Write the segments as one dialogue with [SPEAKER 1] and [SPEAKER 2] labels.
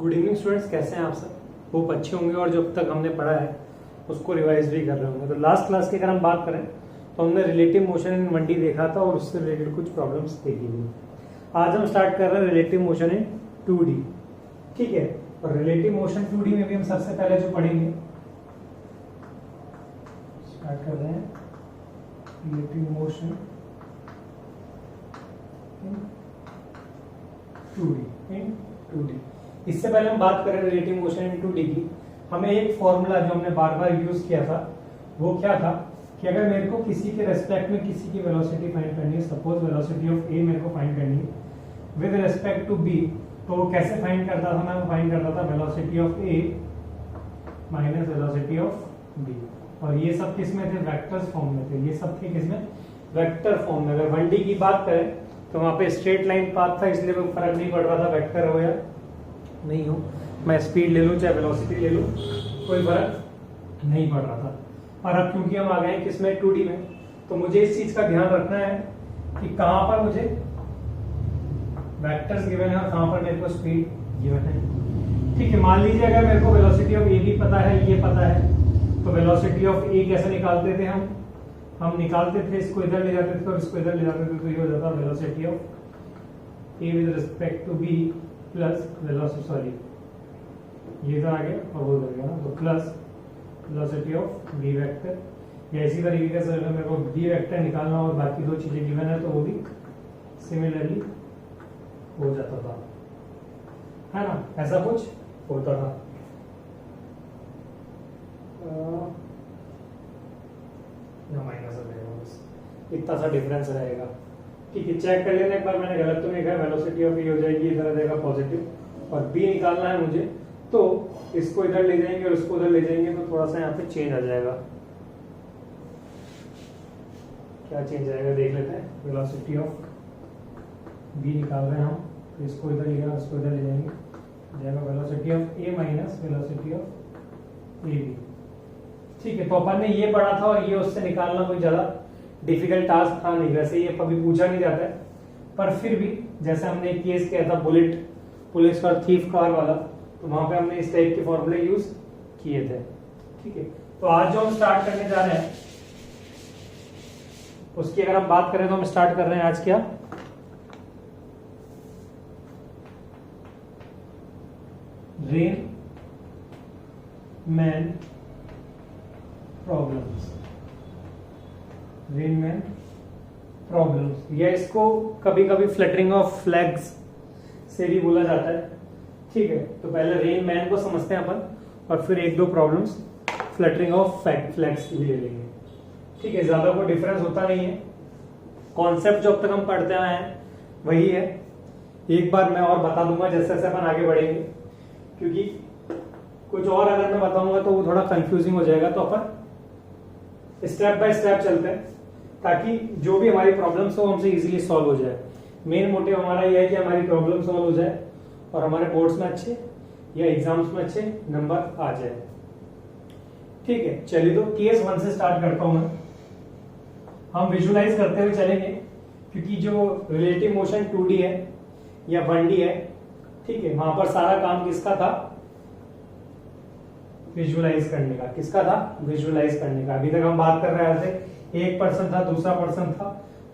[SPEAKER 1] Good evening students, कैसे हैं आप सब? होप अच्छे होंगे और जो अब तक हमने पढ़ा है उसको रिवाइज भी कर रहे होंगे। तो लास्ट क्लास की अगर हम बात करें तो हमने रिलेटिव मोशन इन 1D देखा था और उससे रिलेटेड कुछ प्रॉब्लम्स देखी थी। आज हम स्टार्ट कर रहे हैं रिलेटिव मोशन इन 2D। ठीक है, और रिलेटिव मोशन 2D में भी हम सबसे पहले जो पढ़ेंगे, स्टार्ट कर रहे हैं रिलेटिव मोशन इन 2D। इससे पहले हम बात करें रिलेटिव मोशन इन 2D की, हमें एक फॉर्मूला जो हमने बार बार यूज किया था वो क्या था कि अगर मेरे को किसी के रेस्पेक्ट में किसी की वेलोसिटी फाइंड करनी है, सपोज वेलोसिटी ऑफ ए मेरे को फाइंड करनी है विद रेस्पेक्ट टू बी, तो वो कैसे फाइंड करता था? मैं फाइंड करता था velocity of A minus velocity of B, और ये सब किस में थे? वेक्टर्स फॉर्म में थे। ये सब थे किसमें? वेक्टर फॉर्म में। अगर 1D की बात करें तो वहां पे स्ट्रेट लाइन पाथ था, इसलिए कोई फर्क नहीं पड़ रहा था वेक्टर हो या नहीं हो, मैं स्पीड ले लूं चाहे वेलोसिटी ले लूं, कोई फर्क नहीं पड़ रहा था। और अब क्योंकि हम आ गए किसमें? 2D में, तो मुझे इस चीज का ध्यान रखना है कि कहां पर मुझे वेक्टर्स गिवन है और कहां पर मेरे को स्पीड गिवन है। ठीक है, मान लीजिए अगर मेरे को वेलोसिटी ऑफ ए भी पता है, ये पता है, तो वेलोसिटी ऑफ ए कैसे निकालते थे हम निकालते थे, इसको इधर ले जाते थे और इसको इधर ले जाते थे, तो ये हो जाता velocity of A with respect to B plus velocity, sorry ये इधर आ गया और वो उधर गया ना, तो plus velocity of B vector. या इसी तरीके से अगर मेरे को बी वेक्टर निकालना और बाकी दो चीजें गिवन है तो वो भी सिमिलरली हो जाता था, है ना? ऐसा कुछ होता था। माइनस रहेगा, बस इतना सा डिफरेंस रहेगा। ठीक है, चेक कर लेना एक बार, मैंने गलत तो नहीं कहा। वेलोसिटी ऑफ ए हो जाएगी इधर आ जाएगा पॉजिटिव, और बी निकालना है मुझे, तो इसको इधर ले जाएंगे और इसको उधर ले जाएंगे, तो थोड़ा सा यहाँ पे चेंज आ जाएगा। क्या चेंज आएगा देख लेते हैं। वेलोसिटी ऑफ बी निकाल रहे हैं हम, तो इसको इधर लिया, इसको इधर ले जाएंगे, जाएगा velocity of A minus velocity of A B. ठीक है, तो अपन ने ये पढ़ा था और ये उससे निकालना कोई ज्यादा डिफिकल्ट टास्क था नहीं, वैसे ये कभी पूछा नहीं जाता है, पर फिर भी जैसे हमने एक केस किया था बुलेट पुलिस और थीफ कार वाला, तो वहां पे हमने इस टाइप के फॉर्मूले यूज किए थे। ठीक है, तो आज जो हम स्टार्ट करने जा रहे हैं उसकी अगर हम बात करें तो हम स्टार्ट कर रहे हैं आज क्या? Rain man problems. Rain Man problems, या इसको कभी कभी फ्लटरिंग ऑफ फ्लैग्स से भी बोला जाता है। ठीक है, तो पहले रेनमैन को समझते हैं अपन और फिर एक दो प्रॉब्लम्स फ्लटरिंग ऑफ फ्लैग्स भी ले लेंगे। ठीक है, ज्यादा कोई डिफरेंस होता नहीं है, कॉन्सेप्ट जो अब तक हम पढ़ते आए हैं वही है। एक बार मैं और बता दूंगा जैसे जैसे अपन आगे बढ़ेंगे, क्योंकि कुछ और अगर मैं बताऊंगा तो वो थोड़ा कंफ्यूजिंग हो जाएगा, तो अपन स्टेप बाय स्टेप चलते हैं ताकि जो भी हमारी प्रॉब्लम्स हो हमसे इजीली सॉल्व हो जाए। मेन मोटिव हमारा यह है कि हमारी प्रॉब्लम सॉल्व हो जाए और हमारे बोर्ड्स में अच्छे या एग्जाम्स में अच्छे नंबर आ जाए। ठीक है, चलिए तो केस 1 से स्टार्ट करता हूं मैं। हम विजुअलाइज करते हुए चलेंगे, क्योंकि जो रिलेटिव मोशन 2D है या 1D है, ठीक है, वहां पर सारा काम किसका था? विजुअलाइज करने का। किसका था? विजुअलाइज करने का। अभी तक हम बात कर रहे थे, एक पर्सन था, दूसरा पर्सन था।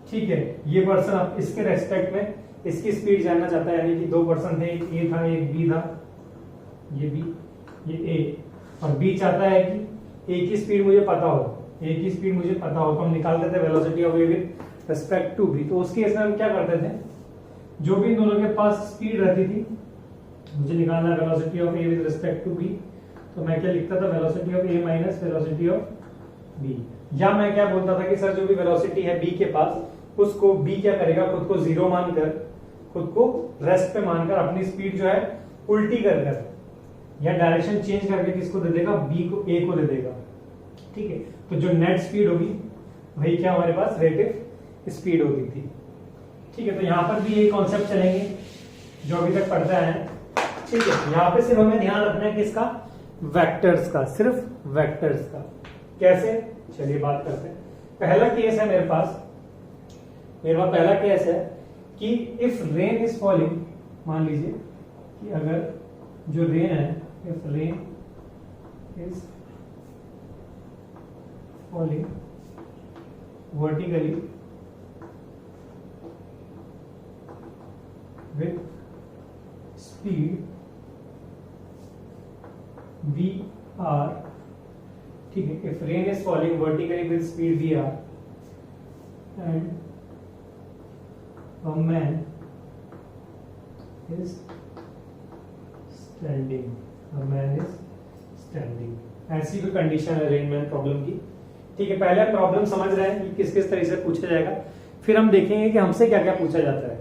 [SPEAKER 1] ठीक है, ये पर्सन अब इसके रेस्पेक्ट में इसकी स्पीड जानना चाहता है, यानी कि दो पर्सन थे, एक ए था एक बी था, ये बी ये ए, और बी चाहता है कि ए की स्पीड मुझे पता हो, ए की स्पीड मुझे पता हो, तो हम निकालते थे velocity of A with respect to B. तो उस केस में हम क्या करते थे, जो भी इन दोनों के पास स्पीड रहती थी, मुझे निकालना velocity of A with respect to B, तो मैं क्या लिखता था? Velocity of A minus velocity of B. या मैं क्या बोलता था कि सर जो भी वेलोसिटी है बी के पास, उसको बी क्या करेगा? खुद को जीरो मानकर, खुद को रेस्ट पे मानकर अपनी स्पीड जो है उल्टी कर या डायरेक्शन चेंज करके किसको दे देगा? बी को, ए को दे देगा। ठीक है, तो जो नेट स्पीड होगी वही क्या हमारे पास रिलेटिव स्पीड होती थी। ठीक है, तो यहां पर भी यही कॉन्सेप्ट चलेंगे जो अभी तक पढ़ते आए हैं। ठीक है, यहां पे सिर्फ हमें ध्यान रखना है किसका? वेक्टर्स का, सिर्फ वेक्टर्स का। कैसे? चलिए बात करते हैं। पहला केस है मेरे पास पहला केस है कि इफ रेन इज फॉलिंग, मान लीजिए कि अगर जो रेन है, if rain is falling vertically with speed V R, ठीक है, if rain is falling vertically with speed V R and a man is standing, a man is standing, ऐसी भी कंडीशन है रेनमैन प्रॉब्लम की। ठीक है, पहले हम प्रॉब्लम समझ रहे हैं कि किस किस तरह से पूछा जाएगा, फिर हम देखेंगे कि हमसे क्या क्या पूछा जाता है।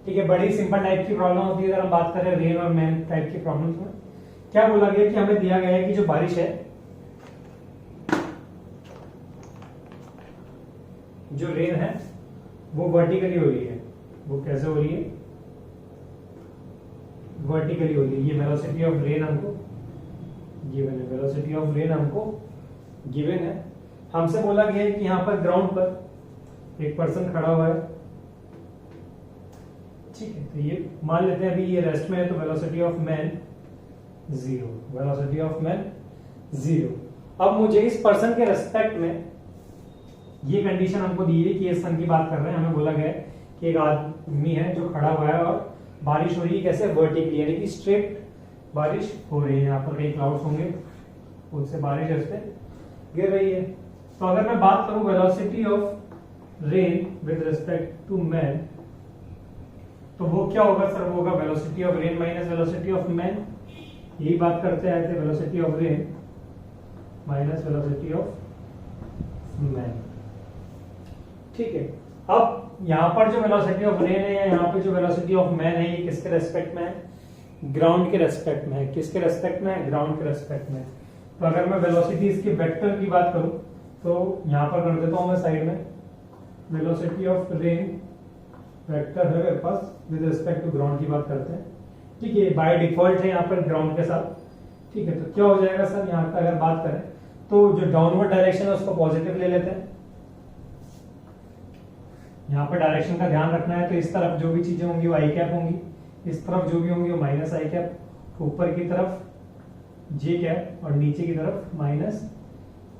[SPEAKER 1] ठीक है, बड़ी सिंपल टाइप की प्रॉब्लम होती है। अगर हम बात करें रेन और मैन टाइप की प्रॉब्लम में क्या बोला गया कि हमें दिया गया है कि जो बारिश है, जो रेन है वो वर्टिकली हो रही है। वो कैसे हो रही है? वर्टिकली हो रही है। ये वेलोसिटी ऑफ रेन हमको गिवन है, वेलोसिटी ऑफ रेन हमको गिवन है। हमसे बोला गया है कि यहाँ पर ग्राउंड पर एक पर्सन खड़ा हुआ है। ठीक है, तो ये मान लेते हैं अभी ये रेस्ट में है, तो velocity of man 0, velocity of man 0। अब मुझे इस पर्सन के रेस्पेक्ट में ये कंडीशन हमको दी है कि ये सन की बात कर रहे हैं। हमें बोला गया है कि एक आदमी है जो खड़ा हुआ है और बारिश हो रही है, कैसे? वर्टिकली, यानी कि स्ट्रेट बारिश हो रही है। यहाँ पर कई क्लाउड्स होंगे, उनसे बारिश इस पे गिर रही है। तो अगर मैं बात करूं velocity of rain with respect to man, तो वो क्या होगा सर? वो होगा velocity of rain minus velocity of man. यही बात करते आए थे, velocity of rain minus velocity of man. ठीक है, अब यहाँ पर जो वेलोसिटी ऑफ रेन है या यहाँ पे जो वेलोसिटी ऑफ मैन है, ये किसके रेस्पेक्ट में है? ग्राउंड के रेस्पेक्ट में है। किसके रेस्पेक्ट में है? ग्राउंड के रेस्पेक्ट में। तो अगर मैं वेलोसिटी इसके वेक्टर की बात करूं तो यहाँ पर कर देता हूं मैं साइड में, वेलोसिटी ऑफ रेन वेक्टर है मेरे पास विद रिस्पेक्ट टू ग्राउंड की बात करते हैं। ठीक है, बाय डिफॉल्ट है यहाँ पर ग्राउंड के साथ। ठीक है, तो क्या हो जाएगा सर? यहाँ पर अगर बात करें तो जो डाउनवर्ड डायरेक्शन है उसको पॉजिटिव ले लेते हैं। यहाँ पर डायरेक्शन का ध्यान रखना है, तो इस तरफ जो भी चीजें होंगी वो आई कैप होंगी, इस तरफ जो भी होंगी वो माइनस आई कैप, ऊपर की तरफ जे कैप और नीचे की तरफ माइनस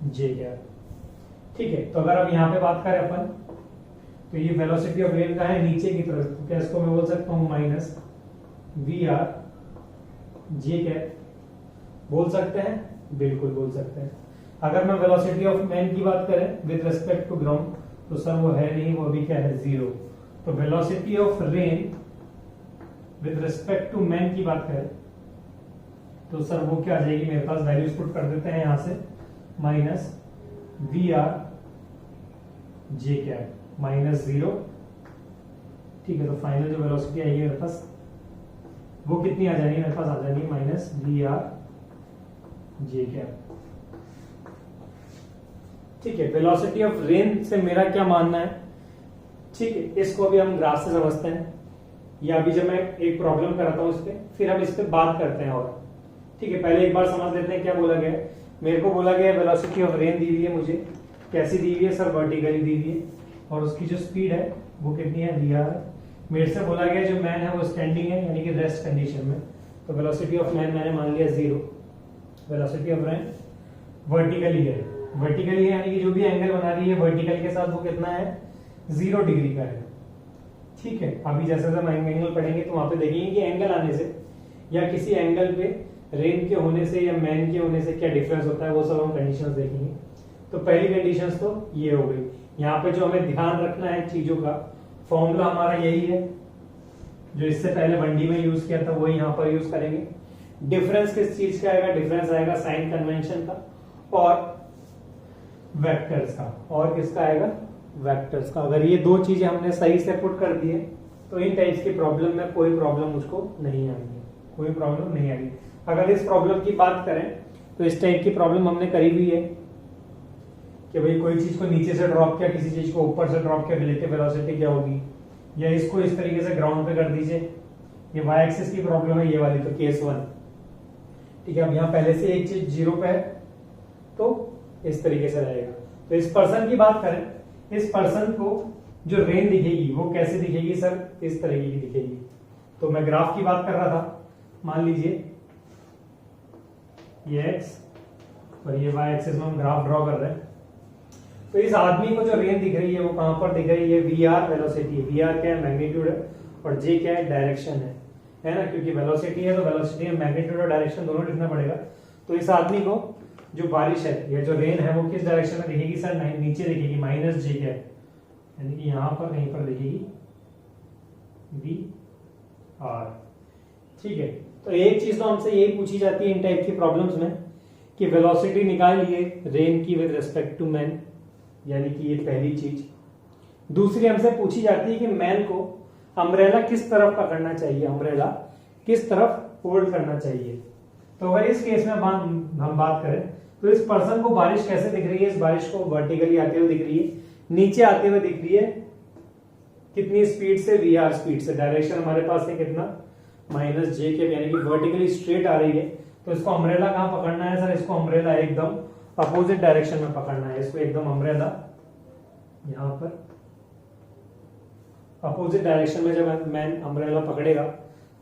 [SPEAKER 1] जे कैप। ठीक है, तो अगर हम यहाँ पे बात करें अपन, तो ये वेलोसिटी ऑफ रेन का है नीचे की तरफ, तो क्या इसको मैं बोल सकता हूँ minus we R J cap, बोल सकते हैं? बिल्कुल बोल सकते हैं। अगर मैं वेलोसिटी ऑफ मैन की बात करें विद रिस्पेक्ट टू ग्राउंड, तो सर वो है नहीं, वो अभी क्या है? 0। तो velocity of rain with respect to man की बात करें तो सर वो क्या आ जाएगी मेरे पास? वैल्यूज पुट कर देते हैं यहां से, minus we R J cap minus 0। ठीक है, तो फाइनल जो वेलोसिटी आएगी मेरे पास वो कितनी आ जाएगी मेरे पास? आ जाएगी minus we R J cap. ठीक है, वेलोसिटी ऑफ रेन से मेरा क्या मानना है? ठीक है, इसको अभी हम ग्राफ से समझते हैं, या अभी जब मैं एक प्रॉब्लम कराता हूं इस पे, फिर हम इस पे बात करते हैं। और ठीक है, पहले एक बार समझ लेते हैं क्या बोला गया है। मेरे को बोला गया है वेलोसिटी ऑफ रेन दी हुई है मुझे, कैसी दी हुई है सर? वर्टिकली दी हुई है, और उसकी जो स्पीड है वो कितनी है? V R. मेरे से बोला गया जो मैन है वो स्टैंडिंग है, यानी कि रेस्ट कंडीशन में, तो वेलोसिटी ऑफ मैन मैंने मान लिया 0। वेलोसिटी ऑफ रेन वर्टिकली है, वर्टिकली है यानी कि जो भी एंगल बना रही है वर्टिकल के साथ वो कितना है? 0 डिग्री का है। ठीक है, अभी जैसे हम एंगल पढ़ेंगे तो वहां पे देखेंगे कि एंगल आने से या किसी एंगल पे रेन के होने से या मैन के होने से क्या डिफरेंस होता है, वो सब हम कंडीशंस देखेंगे। तो पहली कंडीशंस तो ये हो गई। यहाँ पे जो हमें ध्यान रखना है चीजों का, फॉर्मूला हमारा यही है जो इससे पहले 1D में यूज किया था, वही यहाँ पर यूज करेंगे। डिफरेंस किस चीज का आएगा? डिफरेंस आएगा साइन कन्वेंशन का और वेक्टर्स का। और किसका आएगा? वेक्टर्स का। अगर ये दो चीजें हमने सही से पुट कर दी है तो इन टाइप्स की प्रॉब्लम में कोई प्रॉब्लम मुझको नहीं आएगी, कोई प्रॉब्लम नहीं आएगी। अगर इस प्रॉब्लम की बात करें तो इस टाइप की प्रॉब्लम हमने करी हुई है कि भाई कोई चीज को नीचे से ड्रॉप किया, किसी चीज को ऊपर से ड्रॉप किया, रिलेटिव वेलोसिटी क्या होगी, या इसको इस तरीके से ग्राउंड पे कर दीजिए। ये वाई एक्सिस की प्रॉब्लम है ये वाली, तो केस 1। ठीक है, अब यहाँ पहले से एक चीज 0 पे है तो इस तरीके से रहेगा। तो इस पर्सन की बात करें, इस पर्सन को जो रेन दिखेगी वो कैसे दिखेगी सर? इस तरीके की दिखेगी। तो मैं ग्राफ की बात कर रहा था, मान लीजिए ये x और ये y एक्सिस में हम ग्राफ ड्रॉ कर रहे हैं। तो इस आदमी को जो रेंज दिख रही है वो कहां पर दिख रही है, vr वेलोसिटी है। vr क्या है, मैग्नीट्यूड है, और j क्या है, डायरेक्शन है ना, क्योंकि वेलोसिटी है तो वेलोसिटी में मैग्नीट्यूड और डायरेक्शन दोनों लिखना पड़ेगा। तो इस आदमी को जो बारिश है या जो रेन है वो किस डायरेक्शन में दिखेगी सर, नीचे दिखेगी, माइनस जे क्या है, यानी कि यहां पर कहीं पर दिखेगी वी आर। ठीक है, तो एक चीज तो हमसे यही पूछी जाती है इन टाइप की प्रॉब्लम्स में कि वेलोसिटी निकालिए रेन की विद रिस्पेक्ट टू मैन, यानी कि ये पहली चीज। दूसरी हमसे पूछी जाती है कि मैन को अम्ब्रेला किस तरफ पकड़ना चाहिए, अम्ब्रेला किस तरफ होल्ड करना चाहिए। तो अगर इस केस में हम बात करें तो इस पर्सन को बारिश कैसे दिख रही है, इस बारिश को वर्टिकली आते हुए दिख रही है, नीचे आते हुए दिख रही है, कितनी स्पीड से, वी आर स्पीड से। डायरेक्शन हमारे पास है कितना, माइनस जे के, यानी कि वर्टिकली स्ट्रेट आ रही है। तो इसको अम्ब्रेला कहां पकड़ना है सर, इसको अम्ब्रेला एकदम अपोजिट डायरेक्शन में पकड़ना है। इसको एकदम अम्ब्रेला यहां पर अपोजिट डायरेक्शन में जब मैन अम्ब्रेला पकड़ेगा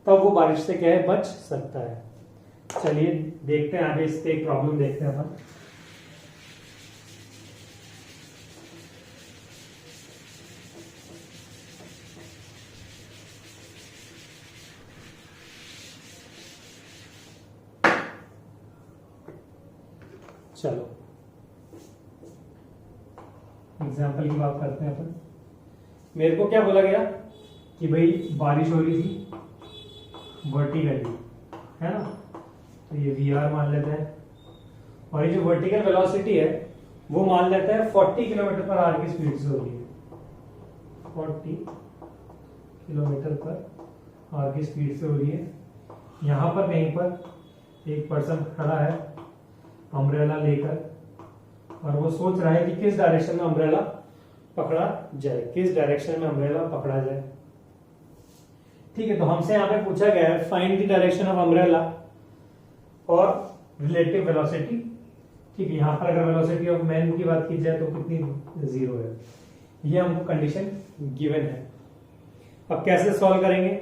[SPEAKER 1] तब वो बारिश से क्या है, बच सकता है। चलिए देखते हैं आगे, इससे एक प्रॉब्लम देखते हैं अपन। चलो एग्जाम्पल की बात करते हैं अपन। मेरे को क्या बोला गया कि भाई बारिश हो रही थी वर्टिकली, है ना, तो ये वी आर मान लेते हैं, और ये जो वर्टिकल वेलोसिटी है वो मान लेते हैं 40 किलोमीटर पर आवर की स्पीड से हो रही है, 40 किलोमीटर पर आवर की स्पीड से हो रही है। यहाँ पर कहीं पर एक पर्सन खड़ा है अम्ब्रेला लेकर, और वो सोच रहा है कि किस डायरेक्शन में अम्ब्रेला पकड़ा जाए, किस डायरेक्शन में अम्ब्रेला पकड़ा जाए। ठीक है, तो हमसे यहाँ पे पूछा गया है find the direction of umbrella और रिलेटिव वेलोसिटी। ठीक है, यहाँ पर अगर वेलोसिटी ऑफ मैन की बात की जाए तो कितनी, 0 है, ये हमको कंडीशन गिवन है। अब कैसे सॉल्व करेंगे,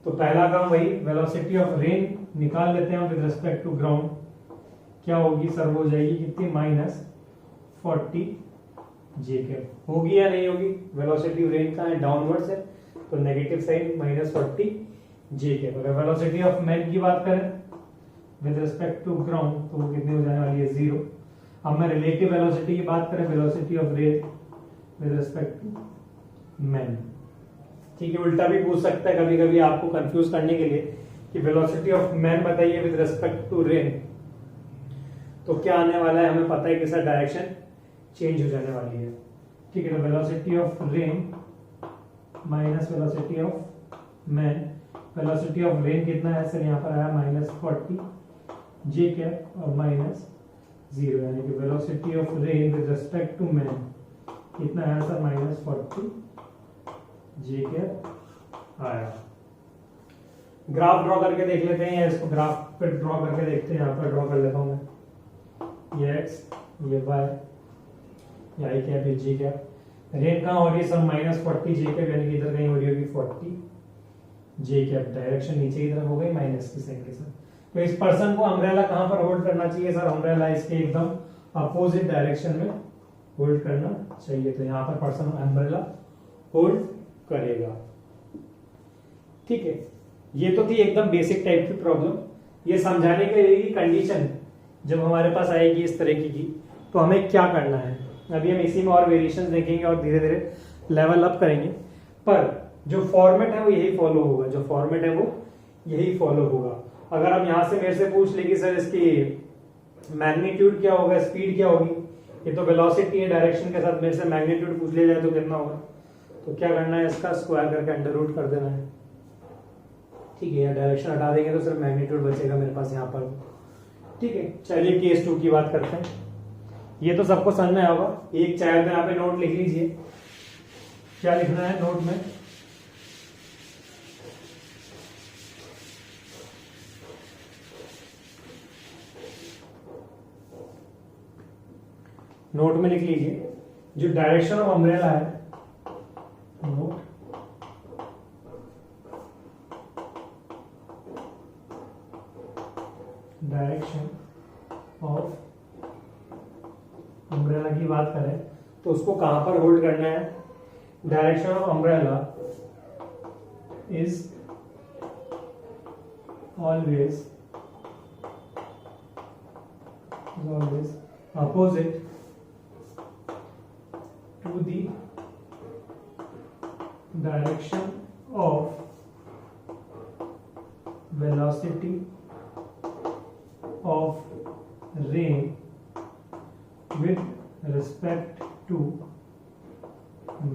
[SPEAKER 1] तो पहला काम वही वेलोसिटी ऑफ रेन निकाल लेते हैं विद रिस्पेक्ट टू ग्राउंड। क्या होगी सर, वो हो जाएगी कितनी, -40 जे कैप। होगी या नहीं होगी, वेलोसिटी ऑफ रेन का है डाउनवर्ड्स है तो नेगेटिव साइन -40 जे कैप। अगर वेलोसिटी ऑफ मैन की बात करें विद रिस्पेक्ट टू ग्राउंड तो वो कितनी हो जाने वाली है, 0। अब मैं रिलेटिव वेलोसिटी की बात करें, velocity of rain with respect to man. ठीक है, उल्टा भी पूछ सकता है कभी कभी आपको कंफ्यूज करने के लिए कि वेलोसिटी ऑफ मैन बताइए विद रिस्पेक्ट टू रेन, तो क्या आने वाला है, हमें पता है कि सर डायरेक्शन चेंज हो जाने वाली है। ठीक है, तो velocity of rain minus velocity of man. Velocity of rain कितना है सर, यहाँ पर आया -40 जे कैप और -0, यानी कि velocity of rain with respect to man कितना आया सर, -40 जे कैप आया। ग्राफ ड्रॉ करके देख लेते हैं, या इसको ग्राफ पे ड्रॉ करके देखते हैं। यहाँ पर ड्रॉ कर लेता हूँ मैं, ये x ये y, ये i कैप ये g कैप। रेन कहाँ हो रही है सर, -40 जे कैप, यानी कि इधर कहीं हो रही होगी 40 जे कैप। डायरेक्शन नीचे की तरफ हो गई माइनस की साइन के साथ। तो इस पर्सन को अम्ब्रेला कहाँ पर होल्ड करना चाहिए सर, अम्ब्रेला इसके एकदम अपोजिट डायरेक्शन में होल्ड करना चाहिए। तो यहाँ पर पर्सन अम्ब्रेला होल्ड करेगा। ठीक है, ये तो थी एकदम बेसिक टाइप की प्रॉब्लम। ये समझाने के लिए कि कंडीशन जब हमारे पास आएगी इस तरीके की तो हमें क्या करना है। अभी हम इसी में और वेरिएशंस देखेंगे और धीरे धीरे लेवल अप करेंगे, पर जो फॉर्मेट है वो यही फॉलो होगा, जो फॉर्मेट है वो यही फॉलो होगा। अगर हम यहाँ से मेरे से पूछ ले कि सर इसकी मैग्नीट्यूड क्या होगा, स्पीड क्या होगी, ये तो वेलोसिटी है डायरेक्शन के साथ, मेरे से मैग्नीट्यूड पूछ लिया जाए तो कितना होगा, तो क्या करना है, इसका स्क्वायर करके अंडर रूट कर देना है। ठीक है, या डायरेक्शन हटा देंगे तो सिर्फ मैग्नीट्यूड बचेगा मेरे पास यहाँ पर। ठीक है, चलिए केस 2 की बात करते हैं। ये तो सबको समझ में आया होगा। एक चाहे तो यहाँ पे नोट लिख लीजिए, क्या लिखना है नोट में, नोट में लिख लीजिए जो डायरेक्शन ऑफ अम्ब्रेला है, नोट डायरेक्शन ऑफ अम्ब्रेला की बात करें तो उसको कहां पर होल्ड करना है? Direction of umbrella is always opposite to the direction of velocity of rain with respect to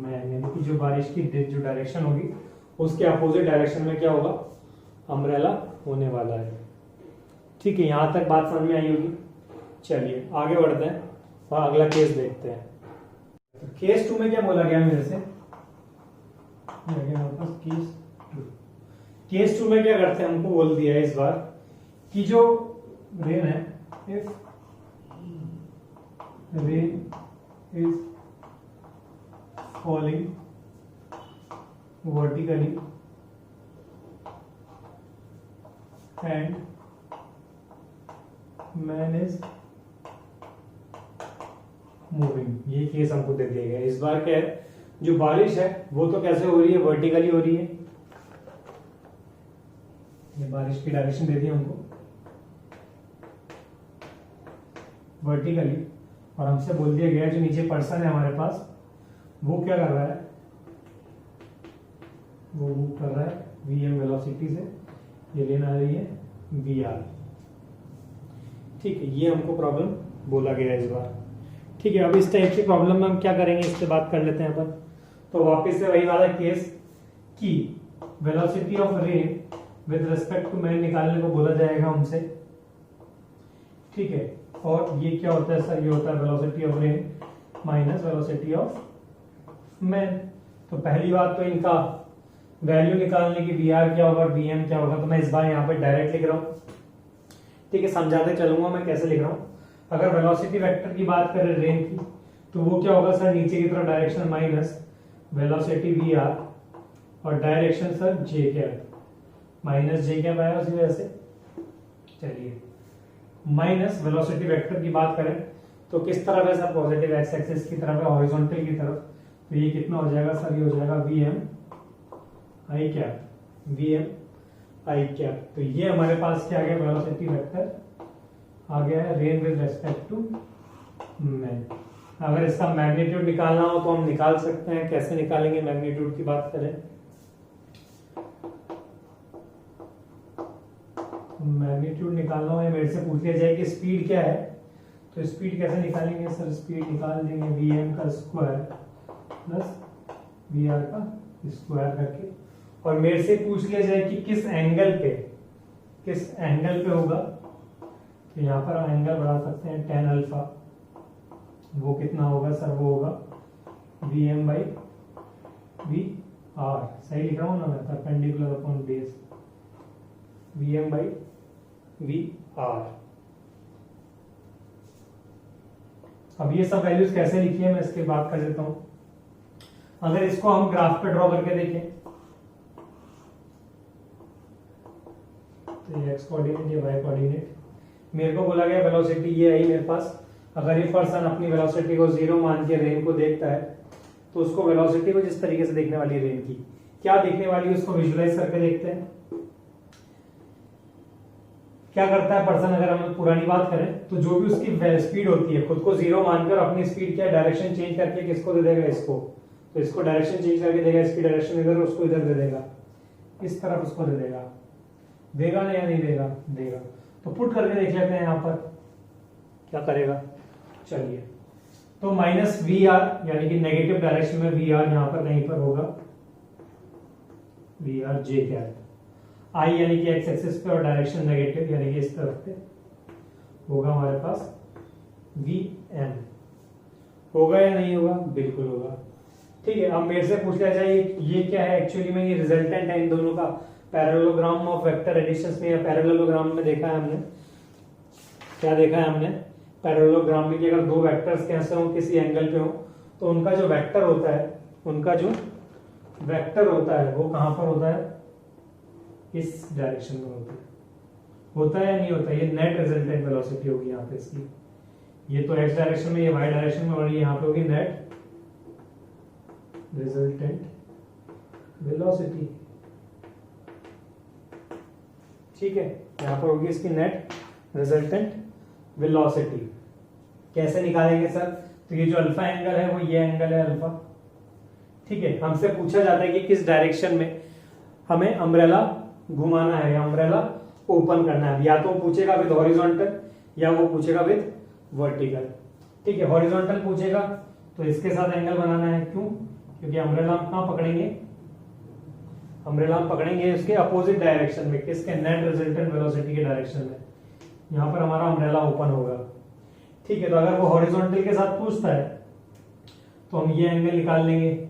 [SPEAKER 1] man, यानी कि जो बारिश की जो डायरेक्शन होगी उसके अपोजिट डायरेक्शन में क्या होगा? अम्ब्रेला होने वाला है। ठीक है, यहां तक बात समझ में आई होगी। चलिए आगे बढ़ते हैं और अगला केस देखते हैं। तो केस 2 में क्या बोला गया मेरे से? केस 2 में क्या करते हैं? हमको बोल दिया है इस बार कि जो रेन है, if rain is falling vertically and man is moving, ये केस हमको दे दिया गया। इस बार क्या है, जो बारिश है वो तो कैसे हो रही है? वर्टिकली हो रही है। ये बारिश की डायरेक्शन दे दी हमको वर्टिकली, और हमसे बोल दिया गया जो नीचे पर्सन है हमारे पास वो क्या कर रहा है? वो मूव कर रहा है vm वेलोसिटी से, ये लेन आ रही है vr। ठीक है, ये हमको प्रॉब्लम बोला गया इस बार। ठीक है, अब इस टाइप की प्रॉब्लम में हम क्या करेंगे, इससे बात कर लेते हैं अपन। तो वापस से वही वाला केस कि velocity of rain with respect to man निकालने को बोला जाएगा हमसे। ठीक है, और ये क्या होता है सर? ये होता है velocity of rain minus velocity of man. तो पहली बात तो इनका वैल्यू निकालने की वीआर क्या होगा, वीएम क्या होगा, तो मैं इस बार यहाँ पे डायरेक्ट लिख रहा हूँ। ठीक है, समझाते चलूंगा मैं कैसे लिख रहा हूँ। अगर वेलोसिटी वेक्टर की बात करें रेन की, तो वो क्या होगा सर? नीचे की तरफ direction minus velocity V R और direction sir J cap, minus J cap आया उसी वजह से। चलिए, माइनस वेलोसिटी वेक्टर की बात करें तो किस तरफ है सर? पॉजिटिव एक्स एक्सिस की तरफ है, हॉरिजॉन्टल की तरफ। तो ये कितना हो जाएगा सर? ये हो जाएगा we M I cap, we M I cap. तो ये हमारे पास क्या आ गया? वेलोसिटी वेक्टर आ गया है rain with respect to man. अगर इसका मैग्नीट्यूड निकालना हो तो हम निकाल सकते हैं। कैसे निकालेंगे मैग्नीट्यूड की बात करें? मैग्नीट्यूड निकालना हो या मेरे से पूछ लिया जाए कि स्पीड क्या है, तो स्पीड कैसे निकालेंगे सर? स्पीड निकाल देंगे वी एम का स्क्वायर प्लस वी आर का स्क्वायर करके। और मेरे से पूछ लिया जाए कि किस एंगल पे होगा, तो यहाँ पर हम एंगल बढ़ा सकते हैं tan अल्फा। वो कितना होगा सर? वो होगा V M by V R. सही लिख रहा हूँ ना मैं? Perpendicular upon base, V M by V R. अब ये सब वैल्यूज कैसे लिखी है मैं इसके बात कर देता हूं। अगर इसको हम ग्राफ पे ड्रॉ करके देखें तो ये एक्स कोऑर्डिनेट, ये वाई कोऑर्डिनेट। मेरे को बोला गया वेलोसिटी ये आई मेरे पास। अगर ये पर्सन अपनी वेलोसिटी को 0 मान के रेन को देखता है तो उसको वेलोसिटी को जिस तरीके से देखने वाली रेन की क्या देखने वाली है उसको विजुलाइज करके देखते हैं। क्या करता है पर्सन? अगर हम पुरानी बात करें तो जो भी उसकी स्पीड होती है खुद को 0 मानकर अपनी स्पीड क्या डायरेक्शन चेंज करके किसको दे देगा? इसको। तो इसको डायरेक्शन चेंज करके देगा, इसकी डायरेक्शन इधर, उसको इधर दे देगा, इस तरफ उसको दे देगा। देगा ना या नहीं देगा? देगा। तो पुट करके देख लेते हैं यहाँ पर क्या करेगा। चलिए, तो माइनस वी आर यानी कि नेगेटिव डायरेक्शन में वी आर यहाँ पर कहीं पर होगा, वी आर जे कैप। आई यानी कि एक्स एक्सिस पे और डायरेक्शन नेगेटिव यानी कि इस तरफ पे होगा हमारे पास वी एम। होगा या नहीं होगा? बिल्कुल होगा। ठीक है, अब मेरे से पूछ लिया जाए ये क्या है? एक्चुअली में ये रिजल्टेंट है इन दोनों का। पैरेललोग्राम ऑफ वेक्टर एडिशंस में या पैरेललोग्राम में देखा है हमने, क्या देखा है हमने पैरेललोग्राम में कि अगर दो वेक्टर्स कैसे हो किसी एंगल पे हो तो उनका जो वेक्टर होता है वो कहां पर होता है? इस डायरेक्शन में होता है। होता है या नहीं होता, ये नेट रिजल्टेंट वेलोसिटी होगी यहाँ पे इसकी। ये तो एक्स डायरेक्शन में, ये वाई डायरेक्शन में, और ये यहाँ पे होगी नेट रिजल्टेंट वेलोसिटी। ठीक है, यहाँ पर होगी इसकी नेट रिजल्टेंट वेलोसिटी। कैसे निकालेंगे सर? तो ये जो अल्फा एंगल है वो ये एंगल है अल्फा। ठीक है, हमसे पूछा जाता है कि किस डायरेक्शन में हमें अम्ब्रेला घुमाना है या अम्ब्रेला ओपन करना है। या तो पूछेगा विद हॉरिजॉन्टल या वो पूछेगा विद वर्टिकल। ठीक है, हॉरिजॉन्टल पूछेगा तो इसके साथ एंगल बनाना है। क्यों? क्योंकि अम्ब्रेला हम कहां पकड़ेंगे? अम्ब्रेला हम पकड़ेंगे इसके अपोजिट डायरेक्शन में, किसके? नेट रिजल्टेंट वेलोसिटी के डायरेक्शन में। यहां पर हमारा अम्ब्रेला ओपन होगा। ठीक है, तो अगर वो हॉरिजॉन्टल के साथ पूछता है तो हम ये एंगल निकाल लेंगे,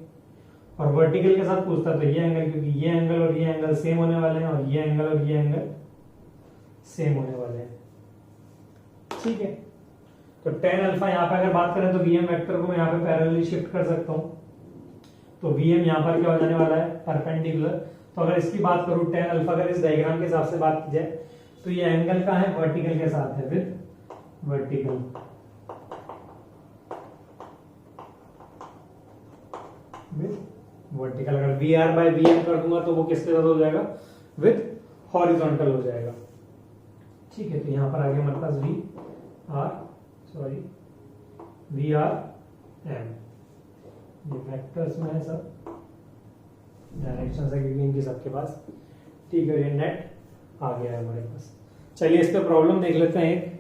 [SPEAKER 1] और वर्टिकल के साथ पूछता है तो ये एंगल, क्योंकि ये एंगल और ये एंगल सेम होने वाले हैं, और ये एंगल और ये एंगल सेम होने वाले हैं। ठीक है, तो tan अल्फा यहाँ पे अगर बात करें तो vm वेक्टर को मैं यहाँ पे पैरेलली शिफ्ट कर सकता हूँ। तो vm यहाँ पर क्या हो जाने वाला है? परपेंडिकुलर। तो अगर इसकी बात करूँ tan अल्फा, अगर इस डायग्राम के हिसाब से बात की जाए तो ये एंगल का है वर्टिकल के साथ है, विद वर्टिकल। With vertical. अगर VR/VM कर दूंगा तो वो किसके साथ हो जाएगा? विद हॉरिजॉन्टल हो जाएगा। ठीक है, तो यहां पर आगे हमारे पास VRM, ये वेक्टर्स में है सब, डायरेक्शन है क्योंकि इनके सबके पास। ठीक है, ये नेट आ गया है हमारे पास। चलिए इस पे प्रॉब्लम देख लेते हैं एक।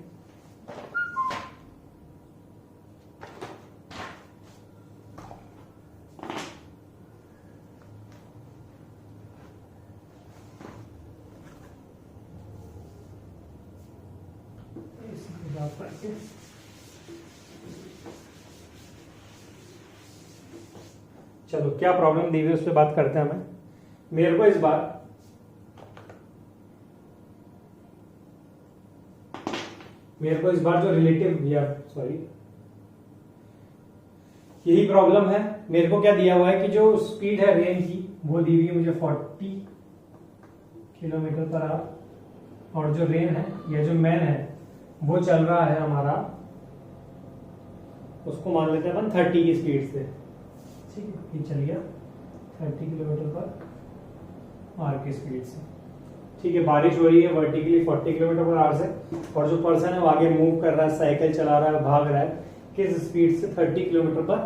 [SPEAKER 1] चलो क्या प्रॉब्लम दी हुई है उस पर बात करते हैं। हमें मेरे को इस बार जो रिलेटिव यही प्रॉब्लम है। मेरे को क्या दिया हुआ है कि जो स्पीड है रेन की वो दी हुई है मुझे 40 किलोमीटर पर आवर, और जो रेन है या जो मैन है वो चल रहा है हमारा, उसको मान लेते हैं अपन 30 की स्पीड से। ठीक है, ये चल गया 30 किलोमीटर पर आवर की स्पीड से। ठीक है, बारिश हो रही है वर्टिकली 40 किलोमीटर पर आवर से, और जो पर्सन है वो आगे मूव कर रहा है, साइकिल चला रहा है, भाग रहा है, किस स्पीड से? 30 किलोमीटर पर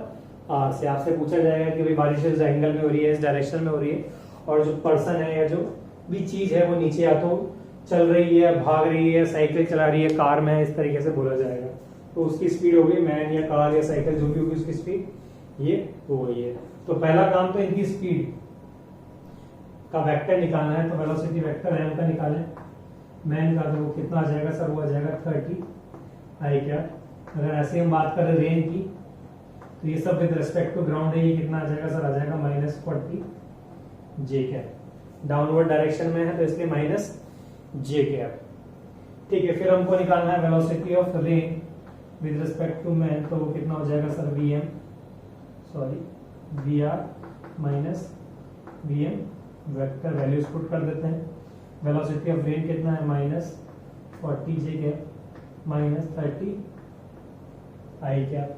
[SPEAKER 1] आवर से। आपसे पूछा जाएगा कि भाई बारिश इस एंगल में हो रही है, इस डायरेक्शन में हो रही है, और जो पर्सन है या जो भी चीज है वो नीचे या तो चल रही है, भाग रही है, साइकिल चला रही है, कार में है, इस तरीके से बोला जाएगा। तो उसकी स्पीड हो गई, मैन या कार या साइकिल जो भी होगी उसकी स्पीड ये हो गई है। तो पहला काम तो इनकी स्पीड का वेक्टर निकालना है। तो वेलोसिटी वेक्टर m का निकालें, मैन का तो वो कितना आ जाएगा सर? वो आ जाएगा 30 आई क्या। अगर ऐसे हम बात करें रेन की तो ये सब विद रिस्पेक्ट टू ग्राउंड है, ये कितना आ जाएगा सर? आ जाएगा -40 जे कैप। डाउनवर्ड डायरेक्शन में है तो इसलिए -j कैप। ठीक है, फिर हमको निकालना है velocity of rain with respect to man, तो वो कितना हो जाएगा sir? VR minus VM vector values put कर देते हैं। वेलोसिटी ऑफ रेन कितना है? -40 जे कैप -30 आई कैप।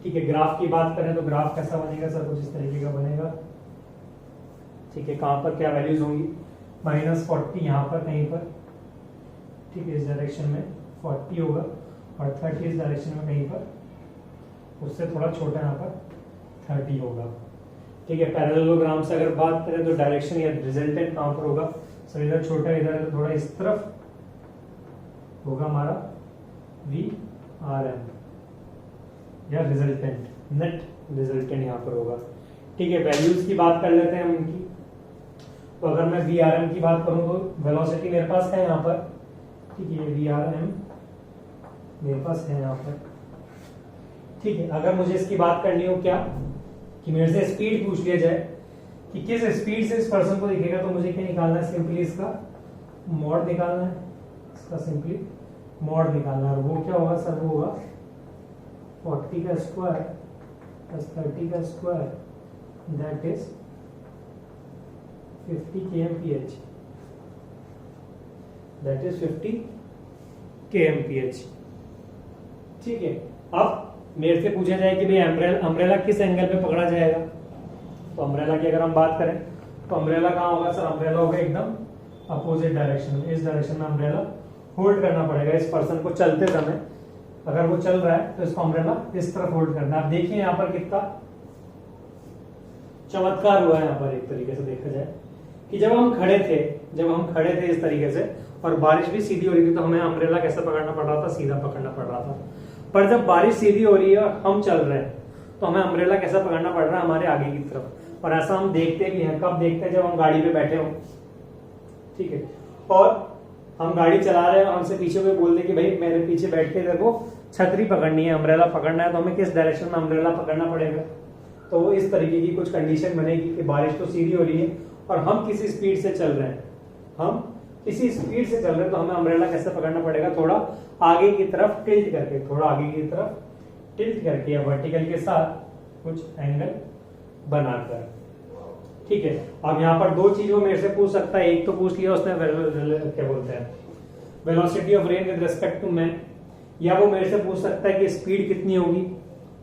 [SPEAKER 1] ठीक है, ग्राफ की बात करें तो ग्राफ कैसा बनेगा सर? कुछ इस तरीके का बनेगा। ठीक है, कहां पर क्या वैल्यूज होंगी? -40 यहाँ पर कहीं पर, ठीक है, इस डायरेक्शन में 40 होगा, और 30 इस डायरेक्शन में कहीं पर, उससे थोड़ा छोटा यहाँ पर 30 होगा। ठीक है, पैरेललोग्राम से अगर बात करें तो डायरेक्शन या रिजल्टेंट कहां पर होगा सर? इधर छोटा, इधर थोड़ा इस तरफ होगा हमारा VRM या रिजल्टेंट, नेट रिजल्टेंट यहाँ पर होगा। ठीक है, वैल्यूज की बात कर लेते हैं हम इनकी। तो अगर मैं VRM की बात करूं तो वेलोसिटी मेरे पास है यहाँ पर, ठीक है, VRM मेरे पास है यहाँ पर। ठीक है, अगर मुझे इसकी बात करनी हो क्या कि मेरे से स्पीड पूछ लिया जाए कि किस स्पीड से इस पर्सन को दिखेगा, तो मुझे क्या निकालना है? सिंपली इसका मॉड निकालना है, इसका सिंपली मॉड निकालना है। और वो क्या होगा सर? वो होगा 40 का स्क्वायर प्लस 30 का square, that is 50 kmph। That is 50 kmph। ठीक है, अब मेरे से पूछा जाए कि भाई अम्ब्रेला किस एंगल पे पकड़ा जाएगा, तो अम्ब्रेला की अगर हम बात करें तो अम्ब्रेला कहाँ होगा सर, अम्ब्रेला होगा एकदम अपोजिट डायरेक्शन में, इस डायरेक्शन में अम्ब्रेला होल्ड करना पड़ेगा इस पर्सन को चलते समय। अगर वो चल रहा है तो इसको अम्ब्रेला इस तरफ होल्ड करना है। आप देखिए यहाँ पर कितना चमत्कार हुआ है यहाँ पर, एक तरीके से देखा जाए कि जब हम खड़े थे इस तरीके से और बारिश भी सीधी हो रही थी तो हमें अम्ब्रेला कैसे पकड़ना पड़ रहा था, सीधा पकड़ना पड़ रहा था। पर जब बारिश सीधी हो रही है और हम चल रहे हैं तो हमें अम्ब्रेला कैसा पकड़ना पड़ रहा है, हमारे आगे की तरफ। और ऐसा हम देखते भी हैं, कब देखते हैं, जब हम गाड़ी पे बैठे हो, ठीक है, और हम गाड़ी चला रहे हैं और हमसे पीछे कोई बोल दे कि भाई मेरे पीछे बैठ के देखो छतरी पकड़नी है, अम्ब्रेला पकड़ना है, तो हमें किस डायरेक्शन में अम्ब्रेला पकड़ना पड़ेगा। तो वो इस तरीके की कुछ कंडीशन बनेगी कि बारिश तो सीधी हो रही है और हम किसी स्पीड से चल रहे हैं, तो हमें अम्ब्रेला कैसे पकड़ना पड़ेगा, थोड़ा आगे की तरफ टिल्ट करके या वर्टिकल के साथ कुछ एंगल बनाकर। ठीक है, अब यहाँ पर दो चीज वो मेरे से पूछ सकता है, एक तो पूछ लिया उसने क्या बोलते हैं velocity of rain with respect to man, या वो मेरे से पूछ सकता है कि स्पीड कितनी होगी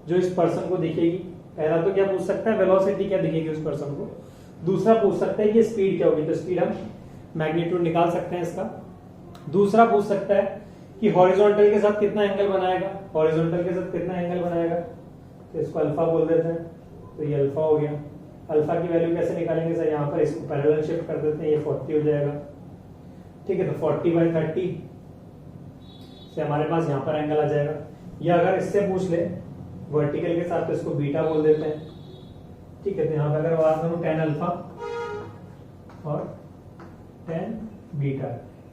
[SPEAKER 1] जो इस पर्सन को दिखेगी। पहला तो क्या पूछ सकता है, वेलोसिटी क्या दिखेगी उस पर्सन को। दूसरा पूछ सकता है कि स्पीड क्या होगी, तो स्पीड हम मैग्नीट्यूड निकाल सकते हैं इसका। दूसरा पूछ सकता है कि हॉरिजॉन्टल के साथ कितना एंगल बनाएगा, तो इसको अल्फा बोल देते हैं, तो ये अल्फा हो गया। अल्फा की वैल्यू कैसे निकालेंगे सर, यहाँ पर इसको पैरेलल शिफ्ट कर देते हैं, ये 40 हो जाएगा। ठीक है, तो 40/30 से हमारे पास यहाँ पर एंगल आ जाएगा। या अगर इससे पूछ ले वर्टिकल के साथ तो इसको बीटा बोल देते हैं। ठीक है, तो यहाँ पर अगर बात करूँ tan अल्फा और tan बीटा,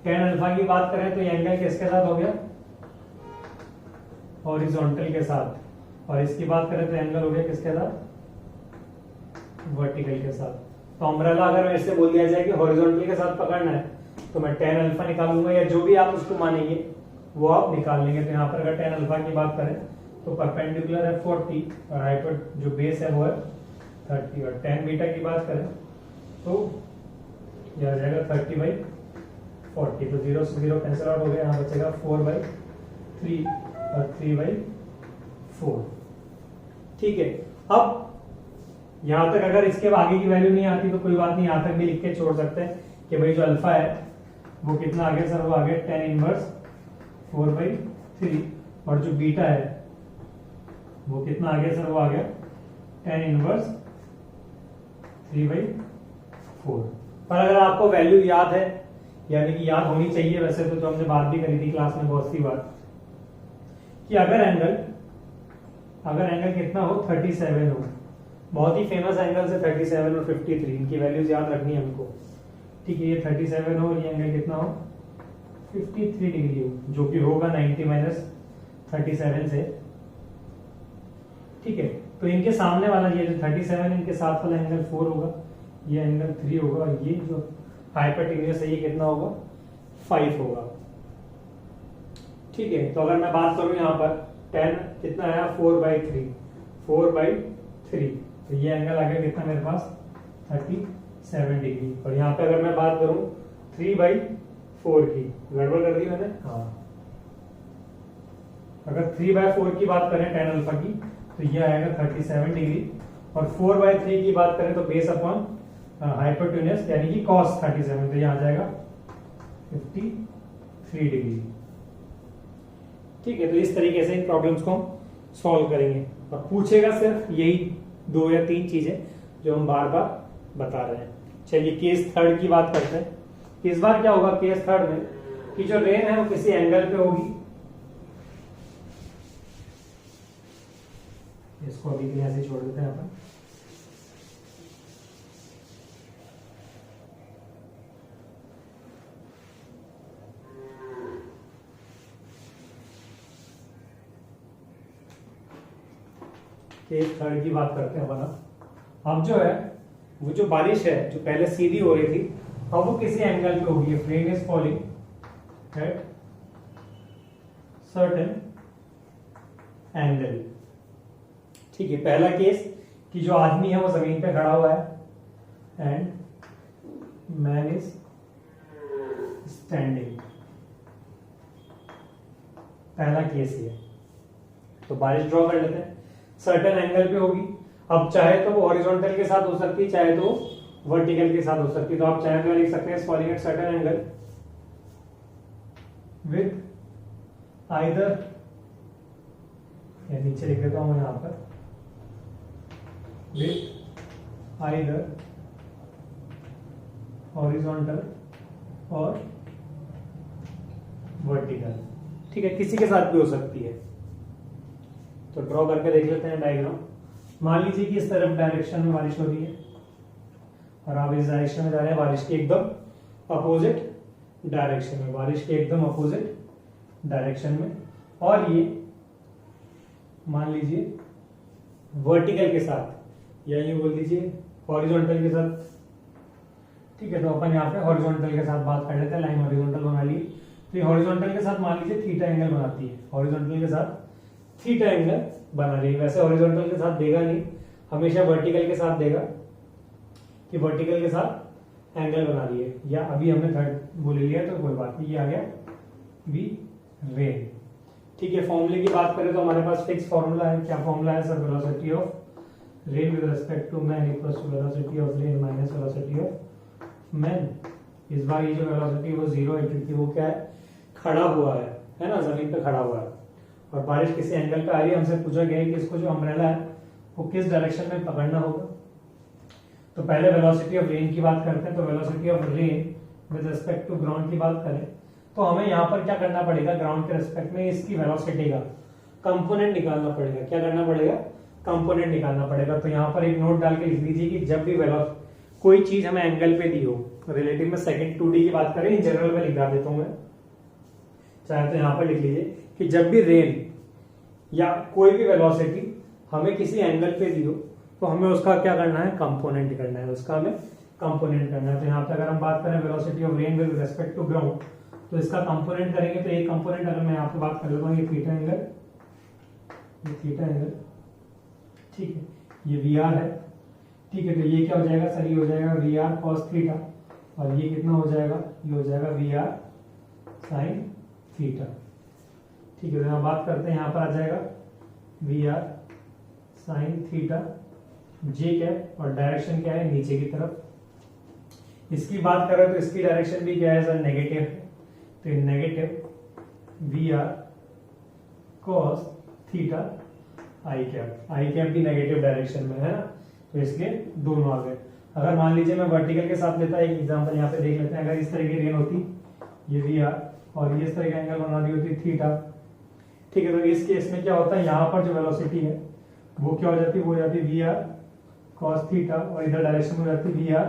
[SPEAKER 1] tan अल्फा की बात करें तो ये एंगल किसके साथ हो गया, हॉरिजॉन्टल के साथ, और इसकी बात करें तो एंगल हो गया किसके साथ, वर्टिकल के साथ। तो अम्ब्रेला अगर मेरे से बोल दिया जाए कि हॉरिजॉन्टल के साथ पकड़ना है तो मैं tan अल्फा निकालूंगा, या जो भी आप उसको मानेंगे वो आप निकाल लेंगे। तो यहाँ पर अगर tan अल्फा की बात करें तो परपेंडिकुलर है 40 और हाइपर जो बेस है वो है 30, और tan बीटा की बात करें तो यह आ जाएगा 30/40, तो 0 से 0 कैंसिल आउट हो गया, यहाँ बचेगा 4/3 और 3/4। ठीक है, अब यहां तक अगर इसके आगे की वैल्यू नहीं आती तो कोई बात नहीं, यहां तक भी लिख के छोड़ सकते हैं कि भाई जो अल्फा है वो कितना आ गया सर, वो आ गया tan इनवर्स 4/3, और जो बीटा है वो कितना आ गया सर, वो आ गया tan इनवर्स 3/4। पर अगर आपको वैल्यू याद है, यानी कि याद होनी चाहिए वैसे तो हमने बात भी करी थी क्लास में बहुत सी बार, कि अगर एंगल कितना हो 37 हो, बहुत ही फेमस एंगल से 37 और 53, इनकी वैल्यूज याद रखनी है हमको। ठीक है, ये 37 हो और ये एंगल कितना हो 53 डिग्री हो, जो कि होगा 90 - 37 से। ठीक है, तो इनके सामने वाला ये जो 37 इनके साथ वाला एंगल 4 होगा, ये एंगल 3 होगा, और ये जो हाइपोटेन्यूज है ये कितना होगा 5 होगा। ठीक है, तो अगर मैं बात करूं यहाँ पर tan कितना आया 4/3, तो ये एंगल आ गया कितना मेरे पास 37 डिग्री। और यहाँ पे अगर मैं बात करूं 3/4 की, गड़बड़ कर दी मैंने, हाँ, अगर 3/4 की बात करें tan अल्फा की तो ये आएगा 37 डिग्री, और 4/3 की बात करें तो बेस अपॉन हाइपोटेन्यूज यानी कि cos 37, तो यहाँ आ जाएगा 53 डिग्री। ठीक है, तो इस तरीके से इन प्रॉब्लम्स को हम सॉल्व करेंगे, और पूछेगा सिर्फ यही 2 या 3 चीजें जो हम बार बार बता रहे हैं। चलिए केस थर्ड की बात करते हैं। इस बार क्या होगा केस थर्ड में कि जो रेन है वो किसी एंगल पे होगी, इसको अभी के लिए ऐसे छोड़ देते हैं यहाँ पर। केस थर्ड की बात करते हैं अपना। अब जो है वो जो बारिश है जो पहले सीधी हो रही थी अब वो किसी एंगल पे होगी। Rain is falling at certain angle. ठीक है, पहला केस कि जो आदमी है वो जमीन पे खड़ा हुआ है एंड मैन इज स्टैंडिंग। पहला केस ये। तो बारिश ड्रॉ कर लेते हैं, सर्टेन एंगल पे होगी। अब चाहे तो वो हॉरिजॉन्टल के साथ हो सकती है, चाहे तो वर्टिकल के साथ हो सकती है। तो आप चाहे तो लिख सकते हैं following at certain angle with either, नीचे लिख देता हूं यहां पर, विथ आइदर हॉरिजॉन्टल और वर्टिकल। ठीक है, किसी के साथ भी हो सकती है। तो ड्रॉ करके देख लेते हैं डायग्राम। मान लीजिए कि इस तरफ डायरेक्शन में बारिश हो रही है और आप इस डायरेक्शन में जा रहे हैं, बारिश के एकदम अपोजिट डायरेक्शन में, बारिश के एकदम अपोजिट डायरेक्शन में। और ये मान लीजिए वर्टिकल के साथ, या यूं बोल दीजिए हॉरिजॉन्टल के साथ। ठीक है, तो अपन यहाँ पे हॉरिजॉन्टल के साथ बात कर लेते हैं। लाइन हॉरिजॉन्टल बना ली, तो ये हॉरिजॉन्टल के साथ मान लीजिए थीटा एंगल बनाती है, हॉरिजॉन्टल के साथ थीटा एंगल बना रही है। वैसे हॉरिजॉन्टल के साथ देगा नहीं, हमेशा वर्टिकल के साथ देगा कि वर्टिकल के साथ एंगल बना रही है। या अभी हमने थर्ड बोल लिया तो कोई बात नहीं, ये आ गया वी रे। ठीक है, फॉर्मूले की बात करें तो हमारे पास फिक्स फॉर्मूला है। क्या फॉर्मूला है sir? Velocity of rain with respect to man equals to velocity of rain minus velocity of man. इस बार ये जो वेलोसिटी वो जीरो है, क्योंकि वो क्या है, खड़ा हुआ है ना, जमीन पे खड़ा हुआ है और बारिश किसी एंगल पे आ रही है। हमसे पूछा गया है कि इसको जो अम्ब्रेला है वो किस डायरेक्शन में पकड़ना होगा। तो पहले वेलोसिटी ऑफ रेन की बात करते हैं। तो velocity of rain with respect to ground की बात करें तो हमें यहाँ पर क्या करना पड़ेगा, ग्राउंड के रिस्पेक्ट में इसकी वेलोसिटी का कंपोनेंट निकालना पड़ेगा। क्या करना पड़ेगा? कंपोनेंट निकालना पड़ेगा। तो यहाँ पर एक नोट डाल के लिख दीजिए कि जब भी कोई चीज हमें एंगल पे दी हो, रिलेटिव में सेकंड 2D की बात करें, इन जनरल में लिखा देता हूं मैं, चाहे तो यहाँ पर लिख लीजिए कि जब भी रेन या कोई भी वेलोसिटी हमें किसी एंगल पे दी हो तो हमें उसका क्या करना है, कंपोनेंट करना है, उसका हमें कंपोनेंट करना है। तो यहाँ पे अगर हम बात करें velocity of rain with respect to ground, तो इसका कंपोनेंट करेंगे। तो एक कंपोनेंट अगर मैं यहाँ पे बात कर लेता हूँ, ये थीटा एंगल, ये थीटा एंगल, ठीक है, ये वी आर है। ठीक है, तो ये क्या हो जाएगा सर? ये हो जाएगा वी आर कॉस थीटा, और ये कितना हो जाएगा? ये हो जाएगा वी आर साइन थीटा। ठीक है, तो यहाँ बात करते हैं, यहाँ पर आ जाएगा V are sine theta J cap, और डायरेक्शन क्या है, नीचे की तरफ। इसकी बात करें तो इसकी डायरेक्शन भी क्या है सर? नेगेटिव है। तो negative V are cos theta I cap, I cap भी नेगेटिव डायरेक्शन में है ना, तो इसके दोनों आ गए। अगर मान लीजिए मैं वर्टिकल के साथ लेता, एक एग्जांपल यहाँ पे देख लेते हैं। अगर इस तरह की रेन होती, ये वी आर, और ये इस तरह का एंगल बना दी होती थीटा। ठीक है, तो इस केस में क्या होता है, यहाँ पर जो वेलोसिटी है वो क्या हो जाती है? वो हो जाती है वी आर कॉस थीटा, और इधर डायरेक्शन में हो जाती है वी आर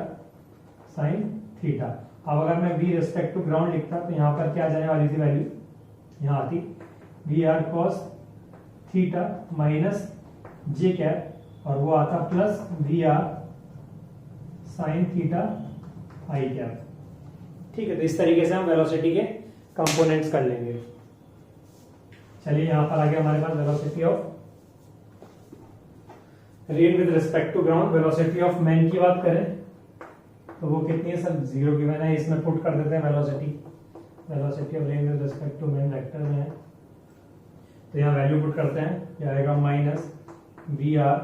[SPEAKER 1] साइन थीटा। अब अगर मैं वी रिस्पेक्ट टू ग्राउंड लिखता तो यहाँ पर क्या जाने वाली थी वैल्यू? यहाँ आती V are cos theta minus J cap, और वो आता plus V are sine theta I cap. ठीक है, तो इस तरीके से हम वेलोसिटी के कंपोनेंट्स कर लेंगे। चलिए, यहां पर आ गया हमारे पास velocity of rain with respect to ground. Velocity of man की बात करें तो वो कितनी है सर? जीरो की मैंने इसमें पुट कर देते हैं velocity. Velocity of rain with respect to man vector में है, तो यहाँ वैल्यू पुट करते हैं, क्या आएगा? Minus we are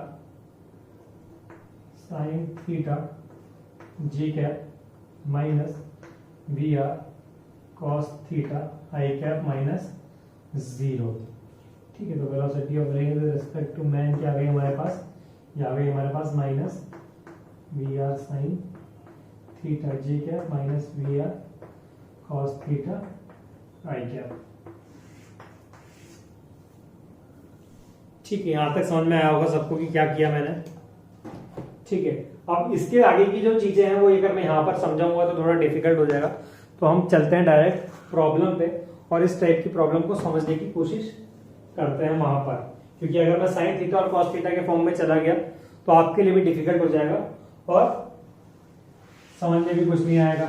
[SPEAKER 1] sine theta J cap minus we are cos theta I cap minus zero. ठीक है, तो velocity of rain with respect to man क्या आ गई हमारे पास? ये आ गई हमारे पास minus we are sine theta J cap minus we are cos theta I cap. ठीक है, यहां तक समझ में आया होगा सबको कि क्या किया मैंने। ठीक है, अब इसके आगे की जो चीजें हैं वो अगर मैं यहाँ पर समझाऊंगा तो थोड़ा डिफिकल्ट हो जाएगा। तो हम चलते हैं डायरेक्ट प्रॉब्लम पे और इस टाइप की प्रॉब्लम को समझने की कोशिश करते हैं वहां पर, क्योंकि अगर मैं साइन थीटा और कॉस थीटा के फॉर्म में चला गया तो आपके लिए भी डिफिकल्ट हो जाएगा और समझ में भी कुछ नहीं आएगा।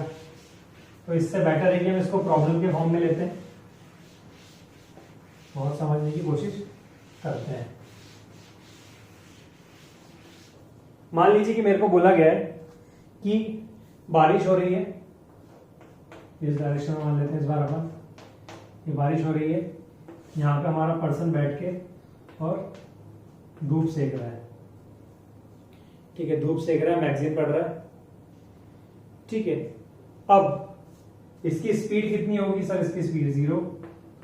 [SPEAKER 1] तो इससे बेटर है कि हम इसको प्रॉब्लम के फॉर्म में लेते हैं और समझने की कोशिश करते हैं। मान लीजिए कि मेरे को बोला गया है कि बारिश हो रही है, इस डायरेक्शन में मान लेते हैं इस बार अपन, ये बारिश हो रही है, यहाँ पे हमारा पर्सन बैठ के और धूप सेक रहा है, ठीक है, धूप सेक रहा है, मैगजीन पढ़ रहा है, ठीक है। अब इसकी स्पीड कितनी होगी सर? इसकी स्पीड 0,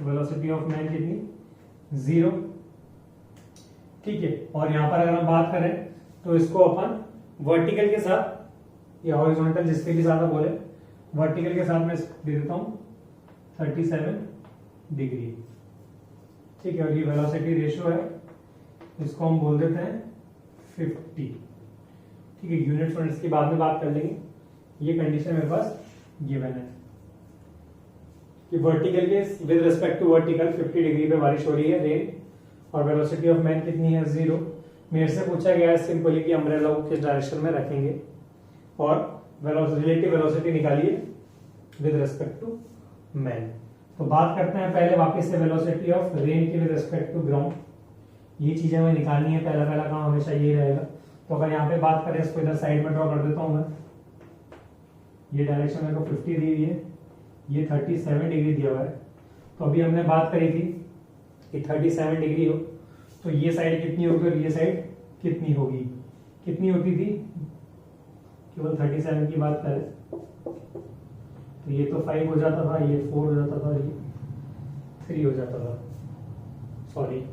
[SPEAKER 1] वेलोसिटी ऑफ मैन कितनी? 0, ठीक है। और यहां पर अगर हम बात करें तो इसको अपन वर्टिकल के साथ या हॉरिजॉन्टल जिसके भी साथ बोले, वर्टिकल के साथ में दे देता हूं 37 डिग्री, ठीक है। और ये वेलोसिटी रेशियो है, इसको हम बोल देते हैं 50, ठीक है। यूनिट्स और इसकी बाद में बात कर लेंगे। ये कंडीशन मेरे पास गिवन है कि वर्टिकल के with respect to vertical 50 degree पे बारिश हो रही है, रेन, और वेलोसिटी ऑफ मैन कितनी है? 0। मेरे से पूछा गया है सिंपली कि अम्ब्रेला को किस डायरेक्शन में रखेंगे और रिलेटिव वेलोसिटी निकालिए विद रिस्पेक्ट टू मैन। तो बात करते हैं पहले वापस से वेलोसिटी ऑफ रेन की विद रिस्पेक्ट टू ग्राउंड। ये चीजें हमें निकालनी है, पहला काम हमेशा यही रहेगा। तो अगर यहाँ पे बात करें, इसको इधर साइड में ड्रॉ कर देता हूँ मैं। ये डायरेक्शन मेरे को 50 दी हुई है, ये 37 डिग्री दिया हुआ है। तो अभी हमने बात करी थी कि 37 डिग्री हो तो ये साइड कितनी होगी और ये साइड कितनी होगी? कितनी होती थी? केवल 37 की बात करें तो ये तो 5 हो जाता था, ये 4 हो जाता था, ये 3 हो जाता था, सॉरी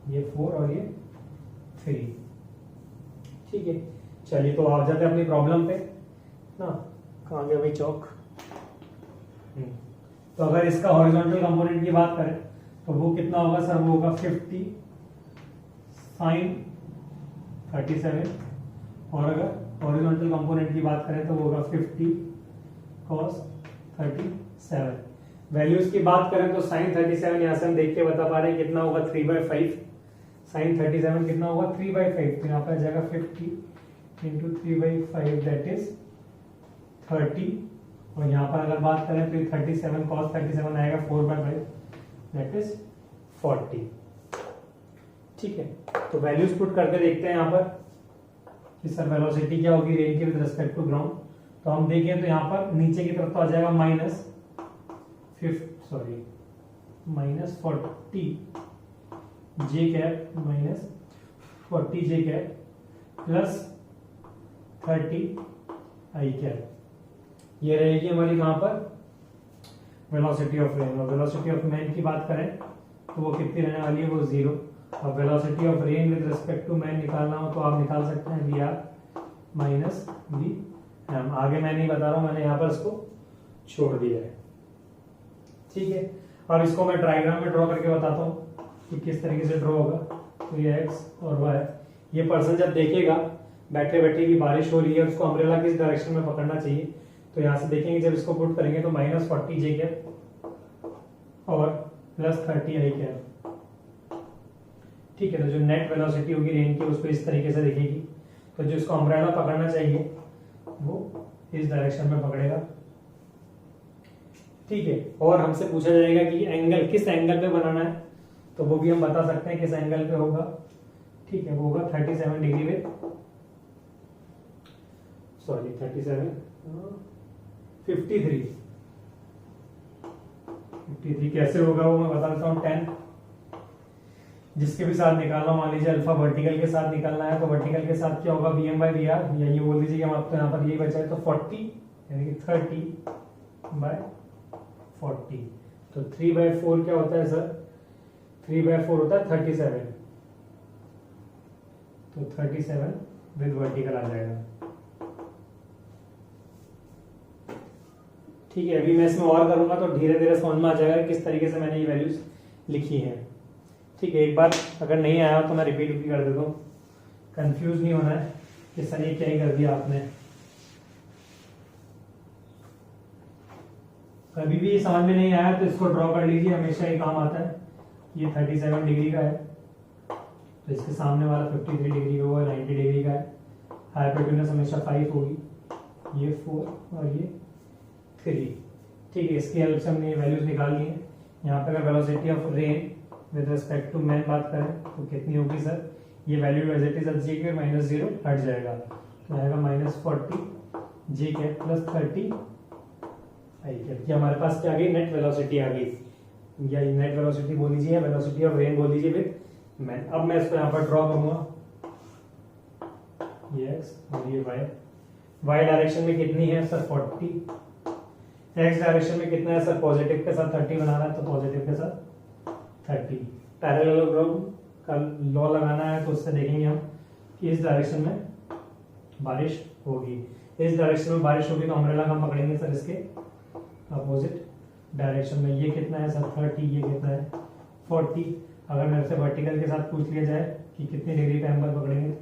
[SPEAKER 1] ये 4 और ये 3, ठीक है। चलिए तो आप जाते हैं अपनी प्रॉब्लम पे ना। कहाँ गया भाई चौक? तो अगर इसका हॉरिजॉन्टल कंपोनेंट की बात करें तो वो कितना होगा सर? वो होगा 50 साइन 37, और अगर हॉरिजॉन्टल कंपोनेंट की बात करें तो वो होगा 50 कॉस 37। वैल्यूज की बात करें तो साइन 37 यहां से हम देख के बता पा रहे हैं कितना होगा? 3/5। साइन 37 कितना होगा? 3/5। तो यहाँ पर आ जाएगा 50 इंटू 3/5 दैट इज 30, और यहाँ पर अगर बात करें तो 37 cos 37 आएगा 4/5 दैट इज 40, ठीक है। तो वैल्यूज पुट करके देखते हैं यहाँ पर कि सर वेलोसिटी क्या होगी रेन की विद रिस्पेक्ट टू ग्राउंड। तो हम देखें तो यहाँ पर नीचे की तरफ तो आ जाएगा -40 J cap -40 J cap plus 30 आई कैप। ये रहेगी हमारी कहां पर? Velocity of rain. और वेलोसिटी ऑफ मैन की बात करें तो वो कितनी रहने वाली है? वो 0। अब velocity of rain with respect to man निकालना हो तो आप निकाल सकते हैं V R minus we M. आगे मैं नहीं बता रहा हूं, मैंने यहाँ पर इसको छोड़ दिया है, ठीक है। अब इसको मैं डायग्राम में ड्रॉ करके बताता हूँ कि किस तरीके से ड्रॉ होगा। तो ये एक्स और वाई, ये पर्सन जब देखेगा बैठे बैठे की बारिश हो रही है, उसको अम्ब्रेला किस डायरेक्शन में पकड़ना चाहिए, तो यहां से देखेंगे जब इसको पुट करेंगे तो -40 जे कैप और प्लस 30 आई कैप, ठीक है। तो जो नेट वेलोसिटी होगी रेन की उसको इस तरीके से दिखेगी। तो जो इसको अम्ब्रेला पकड़ना चाहिए वो इस डायरेक्शन में पकड़ेगा, ठीक है। और हमसे पूछा जाएगा कि एंगल किस एंगल पे बनाना है, तो वो भी हम बता सकते हैं किस एंगल पे होगा, ठीक है। वो होगा 37 डिग्री में, सॉरी 53 कैसे होगा वो मैं बता देता हूँ। 10 जिसके भी साथ निकालना, मान लीजिए अल्फा वर्टिकल के साथ निकालना है तो वर्टिकल के साथ क्या होगा? VM/VR, या ये बोल दीजिए कि हम आपको यहाँ पर ये बचा है तो 40 यानी कि 30/40। तो 3/4 क्या होता है सर? 3/4 होता है 37, तो 37 विद वर्टिकल आ जाएगा, ठीक है। अभी मैं इसमें और करूंगा तो धीरे धीरे समझ में आ जाएगा किस तरीके से मैंने ये वैल्यूज लिखी हैं, ठीक है। एक बार अगर नहीं आया तो मैं रिपीट भी कर देता हूँ, कंफ्यूज नहीं होना है कि सर ये क्या ही कर दिया आपने। कभी भी समझ में नहीं आया तो इसको ड्रॉ कर लीजिए, हमेशा ये काम आता है। ये 37 डिग्री का है तो इसके सामने वाला 53 डिग्री का होगा, 90 डिग्री का है। हाइपोटेन्यूज हमेशा 5 होगी, ये 4 और ये 3, ठीक है। इसकी हेल्प से हमने वैल्यूज निकालनी है। यहाँ पे अगर velocity of rain with respect to man बात करें तो कितनी होगी सर? ये वैल्यू एज इट इज के -0 हट जाएगा, तो आएगा -40 जे कैप प्लस 30 आई कैप। हमारे पास क्या आ गई? नेट वेलोसिटी आ गई। या नेट वेलोसिटी बोल दीजिए या वेलोसिटी ऑफ रेन बोल दीजिए विद मैन। अब मैं इसको यहाँ पर ड्रॉ करूंगा, ये एक्स और ये वाई। वाई डायरेक्शन में कितनी है सर 40, एक्स डायरेक्शन में कितना है सर पॉजिटिव के साथ 30 बनाना है, तो पॉजिटिव के साथ 30। पैरेललोग्राम का लॉ लगाना है तो उससे देखेंगे हम कि इस डायरेक्शन में बारिश होगी, इस डायरेक्शन में बारिश होगी तो अम्ब्रेला का हम पकड़ेंगे सर इसके अपोजिट डायरेक्शन में। ये कितना है सर 30, ये कितना है 40। अगर मेरे से वर्टिकल के साथ पूछ लिया जाए कि कितनी डिग्री पे एंगल पकड़ेंगे,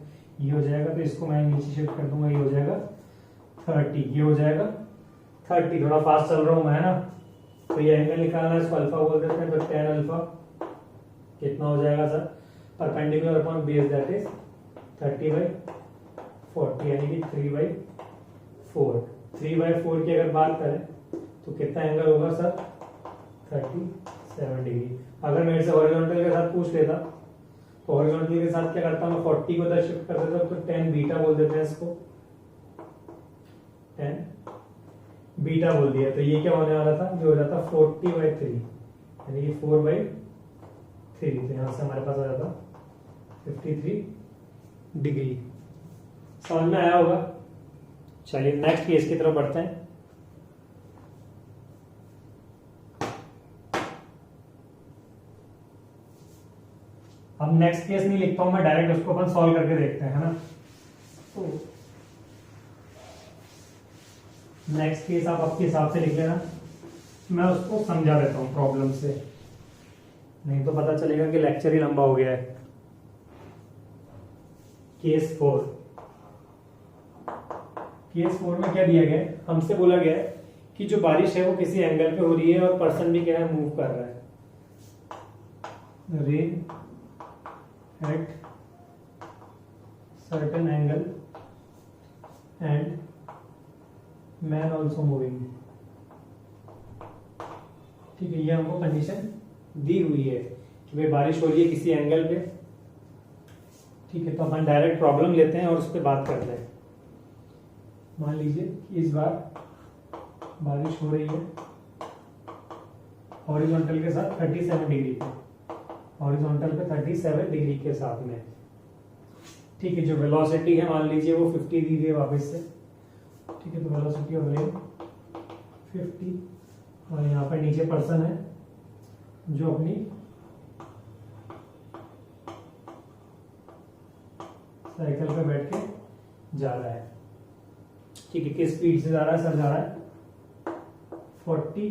[SPEAKER 1] ये हो जाएगा, तो इसको मैं नीचे शिफ्ट कर दूंगा, ये हो जाएगा 30, ये हो जाएगा 30। थोड़ा फास्ट चल रहा हूँ मैं ना, तो ये एंगल निकालना है, इसको अल्फा बोल देते हैं, तो tan अल्फा कितना हो जाएगा sir perpendicular upon base that is 30/40 यानी कि 3/4। 3/4 की अगर बात करें तो कितना एंगल होगा सर 37 डिग्री। अगर मेरे से हॉरिजॉन्टल के साथ पूछ लेता तो हॉरिजॉन्टल के साथ क्या करता मैं 40 को इधर शिफ्ट कर देता, तो tan बीटा बोल देते हैं इसको, tan बीटा बोल दिया, तो ये क्या होने वाला था, ये हो जाता 40/3 यानी कि 4/3, तो यहां से हमारे पास आ जाता 53 डिग्री। समझ में आया होगा। चलिए नेक्स्ट केस की तरफ बढ़ते हैं। अब नेक्स्ट केस नहीं लिखता हूं मैं, डायरेक्ट उसको अपन सॉल्व करके देखते हैं, है ना। तो नेक्स्ट केस आप आपके हिसाब से लिख लेना, मैं उसको समझा देता हूं प्रॉब्लम से, नहीं तो पता चलेगा कि लेक्चर ही लंबा हो गया है। केस 4, केस 4 में क्या दिया गया है, हमसे बोला गया है कि जो बारिश है वो किसी एंगल पे हो रही है और पर्सन भी क्या है मूव कर रहा है। Rain at certain angle and man also moving. ठीक है, ये हमको कंडीशन दी हुई है कि भाई बारिश हो रही है किसी एंगल पे। ठीक है, तो अपन डायरेक्ट प्रॉब्लम लेते हैं और उस पर बात करते हैं। मान लीजिए कि इस बार बारिश हो रही है हॉरिजॉन्टल के साथ 37 डिग्री पे, हॉरिजॉन्टल पे 37 डिग्री के साथ में। ठीक है, जो वेलोसिटी है मान लीजिए वो 50 दी है वापस से। ठीक है, तो वेलोसिटी ऑफ रेन 50, और यहाँ पर नीचे पर्सन है जो अपनी साइकिल पे बैठ के जा रहा है। ठीक है, किस स्पीड से जा रहा है सर, जा रहा है 40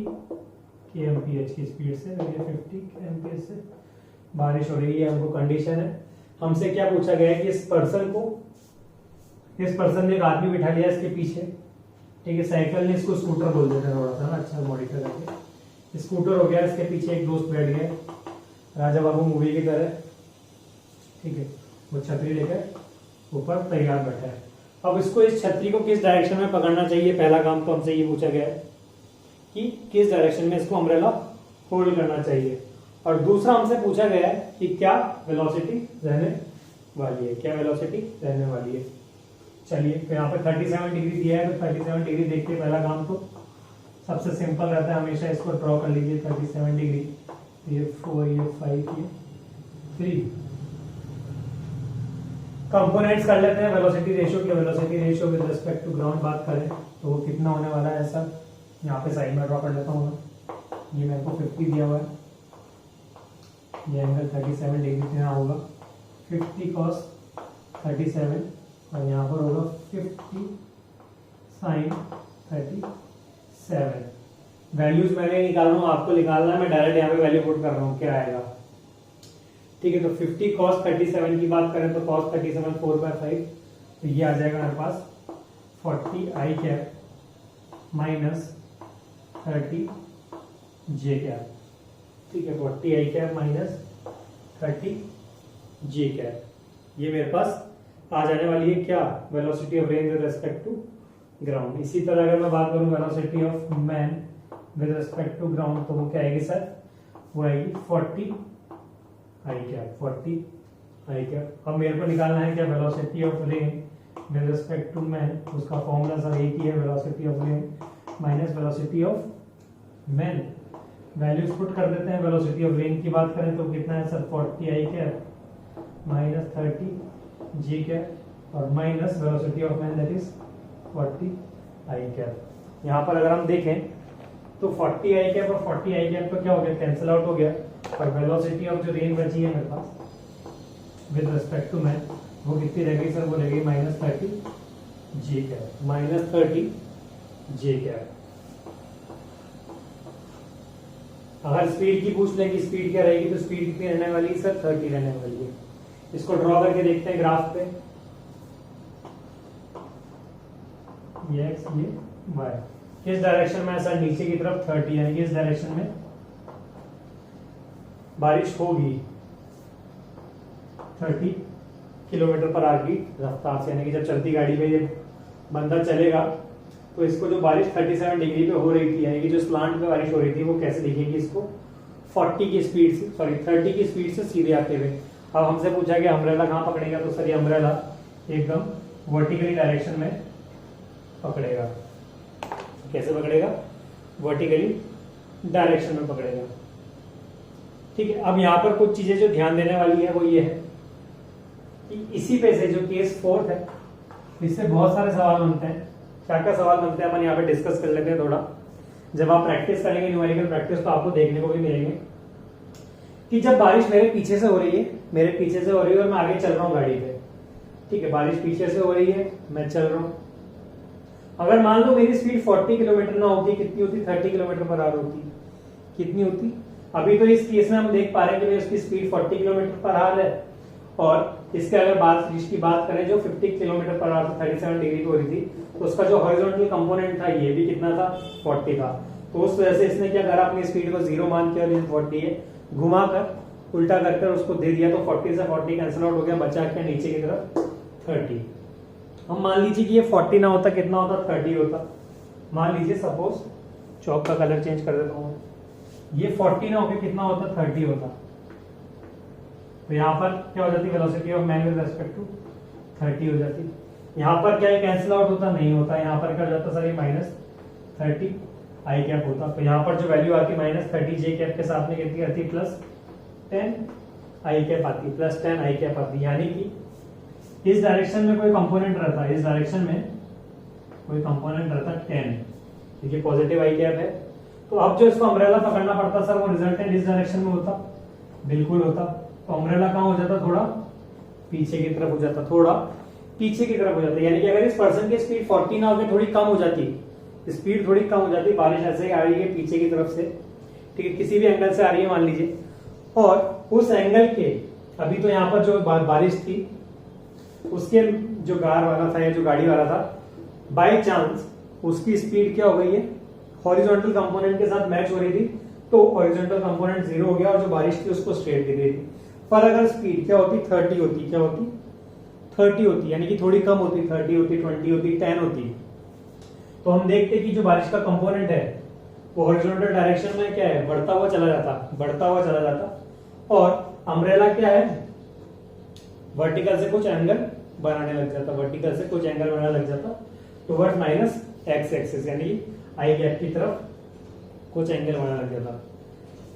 [SPEAKER 1] kmph की स्पीड से, 50 kmph से। बारिश हो रही है, हमको कंडीशन है, हमसे क्या पूछा गया है कि इस पर्सन ने एक आदमी बिठा लिया इसके पीछे। ठीक है, साइकिल ने इसको स्कूटर बोल देते हैं थोड़ा सा ना, अच्छा मॉडिफाई करके स्कूटर हो गया, इसके पीछे एक दोस्त बैठ गया राजा बाबू मूवी की तरह। ठीक है, वो छतरी लेकर ऊपर तैयार बैठा है। अब इसको इस छतरी को किस डायरेक्शन में पकड़ना चाहिए, पहला काम तो हमसे ये पूछा गया है कि किस डायरेक्शन में इसको अम्ब्रेला होल्ड करना चाहिए, और दूसरा हमसे पूछा गया है कि क्या वेलोसिटी रहने वाली है, क्या वेलोसिटी रहने वाली है। चलिए, तो यहाँ पे 37 डिग्री दिया है, तो 37 डिग्री देखते पहला काम तो सबसे सिंपल रहता है, हमेशा इसको ड्रॉ कर लीजिए 37 डिग्री, ये 4, ये 5, ये 3 कंपोनेंट्स कर लेते हैं वेलोसिटी रेशियो की। Velocity ratio with respect to ground बात करें तो वो कितना होने वाला है सर, यहाँ पे साइड में ड्रॉ कर लेता हूँ। ये मेरे को 50 दिया हुआ है, ये एंगल 37 डिग्री से यहाँ होगा 50 cos 37, और यहाँ पर होगा 50 sin 37। वैल्यूज मैंने निकाल रहा हूँ, आपको निकालना है, मैं डायरेक्ट यहाँ पे वैल्यू पुट कर रहा हूँ, क्या आएगा। ठीक है, तो 50 cos 37 की बात करें तो cos 37 4/5, तो ये आ जाएगा मेरे पास 40 i cap minus 30 j cap. ठीक है, 40 i cap minus 30 j cap, ये मेरे पास आ जाने वाली है क्या, velocity of rain with respect to ground. इसी तरह अगर मैं बात करूं velocity of man with respect to ground, तो वो क्या आएगी सर, वो आएगी 40 आई कैप, 40 आई कैप। अब मेरे को निकालना है क्या, velocity of rain with respect to man, उसका फॉर्मूला सर एक ही है, velocity of rain minus velocity of man values put कर देते हैं। वेलोसिटी ऑफ रेन की बात करें तो कितना है सर, 40 आई कैप माइनस 30 जी कैप और minus velocity of man that is 40 I cap. यहाँ पर अगर हम देखें तो 40 आई कैप और 40 आई कैप तो क्या हो गया, कैंसिल आउट हो गया, और वेलोसिटी ऑफ जो रेन बची है मेरे पास विद रिस्पेक्ट टू मैन वो कितनी रह गई सर, वो रह गई माइनस 30 जी कैप, माइनस 30 जी कैप। अगर स्पीड की पूछ लें कि स्पीड क्या रहेगी तो स्पीड कितनी रहने वाली है सर, 30 रहने वाली है। इसको ड्रॉ करके देखते हैं ग्राफ पे, ये एक्स ये वाई, किस डायरेक्शन में सर, नीचे की तरफ 30 यानी कि इस डायरेक्शन में बारिश होगी 30 किलोमीटर पर आवर की रफ्तार से, यानी कि जब चलती गाड़ी में ये बंदा चलेगा तो इसको जो बारिश 37 डिग्री पे हो रही थी, यानी कि जो स्लांट पे बारिश हो रही थी, वो कैसे दिखेगी इसको 40 की स्पीड से, सॉरी 30 की स्पीड से सीधे आते हुए। अब हमसे पूछा कि अम्ब्रेला कहाँ पकड़ेगा, तो सर ये अम्ब्रेला एकदम वर्टिकली डायरेक्शन में पकड़ेगा। कैसे पकड़ेगा, वर्टिकली डायरेक्शन में पकड़ेगा। ठीक है, अब यहाँ पर कुछ चीजें जो ध्यान देने वाली है वो ये है कि इसी पे से जो केस 4 है इससे बहुत सारे सवाल बनते हैं। क्या क्या सवाल बनते हैं अपन यहाँ पे डिस्कस कर लेते हैं थोड़ा। जब आप प्रैक्टिस करेंगे न्यूमेरिकल प्रैक्टिस तो आपको देखने को भी मिलेंगे कि जब बारिश मेरे पीछे से हो रही है, मेरे पीछे से हो रही है और मैं आगे चल रहा हूँ गाड़ी पे, ठीक है, बारिश पीछे से हो रही है, मैं चल रहा हूँ। अगर मान लो मेरी स्पीड 40 किलोमीटर ना होती, कितनी होती, 30 किलोमीटर पर आवर होती, कितनी होती। अभी तो इस केस में हम देख पा रहे हैं कि उसकी स्पीड 40 किलोमीटर पर आवर है, और इसके अगर बारिश की बात करें जो 50 किलोमीटर पर आवर 37 डिग्री हो रही थी, तो उसका जो हॉरिजॉन्टल कंपोनेंट था ये भी कितना था, 40 था। तो उस वजह से इसने क्या करा, अपनी स्पीड को 0 मान के, और ये 40 है, घुमा कर उल्टा कर उसको दे दिया, तो 40 से 40 कैंसिल आउट हो गया, बचा क्या नीचे की तरफ 30। हम मान लीजिए कि ये 40 ना होता, कितना होता, 30 होता। मान लीजिए सपोज, चौक का कलर चेंज कर देता हूँ, ये 40 ना होकर कितना होता, 30 होता। तो यहाँ पर क्या हो जाती, velocity of man with respect to 30 हो जाती। यहाँ पर क्या कैंसिल आउट होता, नहीं होता। यहाँ पर क्या हो जाता सर, ये माइनस 30 आई कैप होता। तो यहाँ पर जो वैल्यू आती माइनस 30 जे कैप के साथ में कितनी आती, प्लस 10 आई कैप आती, प्लस 10 आई कैप आती। यानी कि इस डायरेक्शन में कोई कंपोनेंट रहता है, इस डायरेक्शन में कोई कंपोनेंट रहता 10, देखिए पॉजिटिव आई कैप है। तो अब जो इसको अम्ब्रेला पकड़ना पड़ता सर, वो रिजल्टेंट इस डायरेक्शन में होता, बिल्कुल होता। तो अम्ब्रेला कहाँ हो जाता, थोड़ा पीछे की तरफ हो जाता, थोड़ा पीछे की तरफ हो जाता। यानी कि अगर इस पर्सन की स्पीड 40 ना होकर थोड़ी कम हो जाती, स्पीड थोड़ी कम हो जाती, बारिश ऐसे ही आ रही है पीछे की तरफ से, ठीक है, किसी भी एंगल से आ रही है मान लीजिए, और उस एंगल के अभी तो यहाँ पर जो बारिश थी उसके जो कार वाला था या जो गाड़ी वाला था, बाय चांस उसकी स्पीड क्या हो गई है, हॉरिजॉन्टल कंपोनेंट के साथ मैच हो रही थी, तो हॉरिजॉन्टल कंपोनेंट 0 हो गया और जो बारिश थी उसको स्ट्रेट दी गई थी। पर अगर स्पीड क्या होती, 30 होती, क्या होती, 30 होती, यानी कि थोड़ी कम होती, 30 होती, 20 होती, 10 होती, तो हम देखते कि जो बारिश का कंपोनेंट है वो हॉरिजॉन्टल डायरेक्शन में क्या है, बढ़ता हुआ चला जाता, बढ़ता हुआ चला जाता, और अम्ब्रेला क्या है, वर्टिकल से कुछ एंगल बनाने लग जाता, वर्टिकल से कुछ एंगल बनाने लग जाता टुवर्ड्स माइनस एक्स एक्सिस, यानी आई कैप की तरफ कुछ एंगल बनाने लग जाता।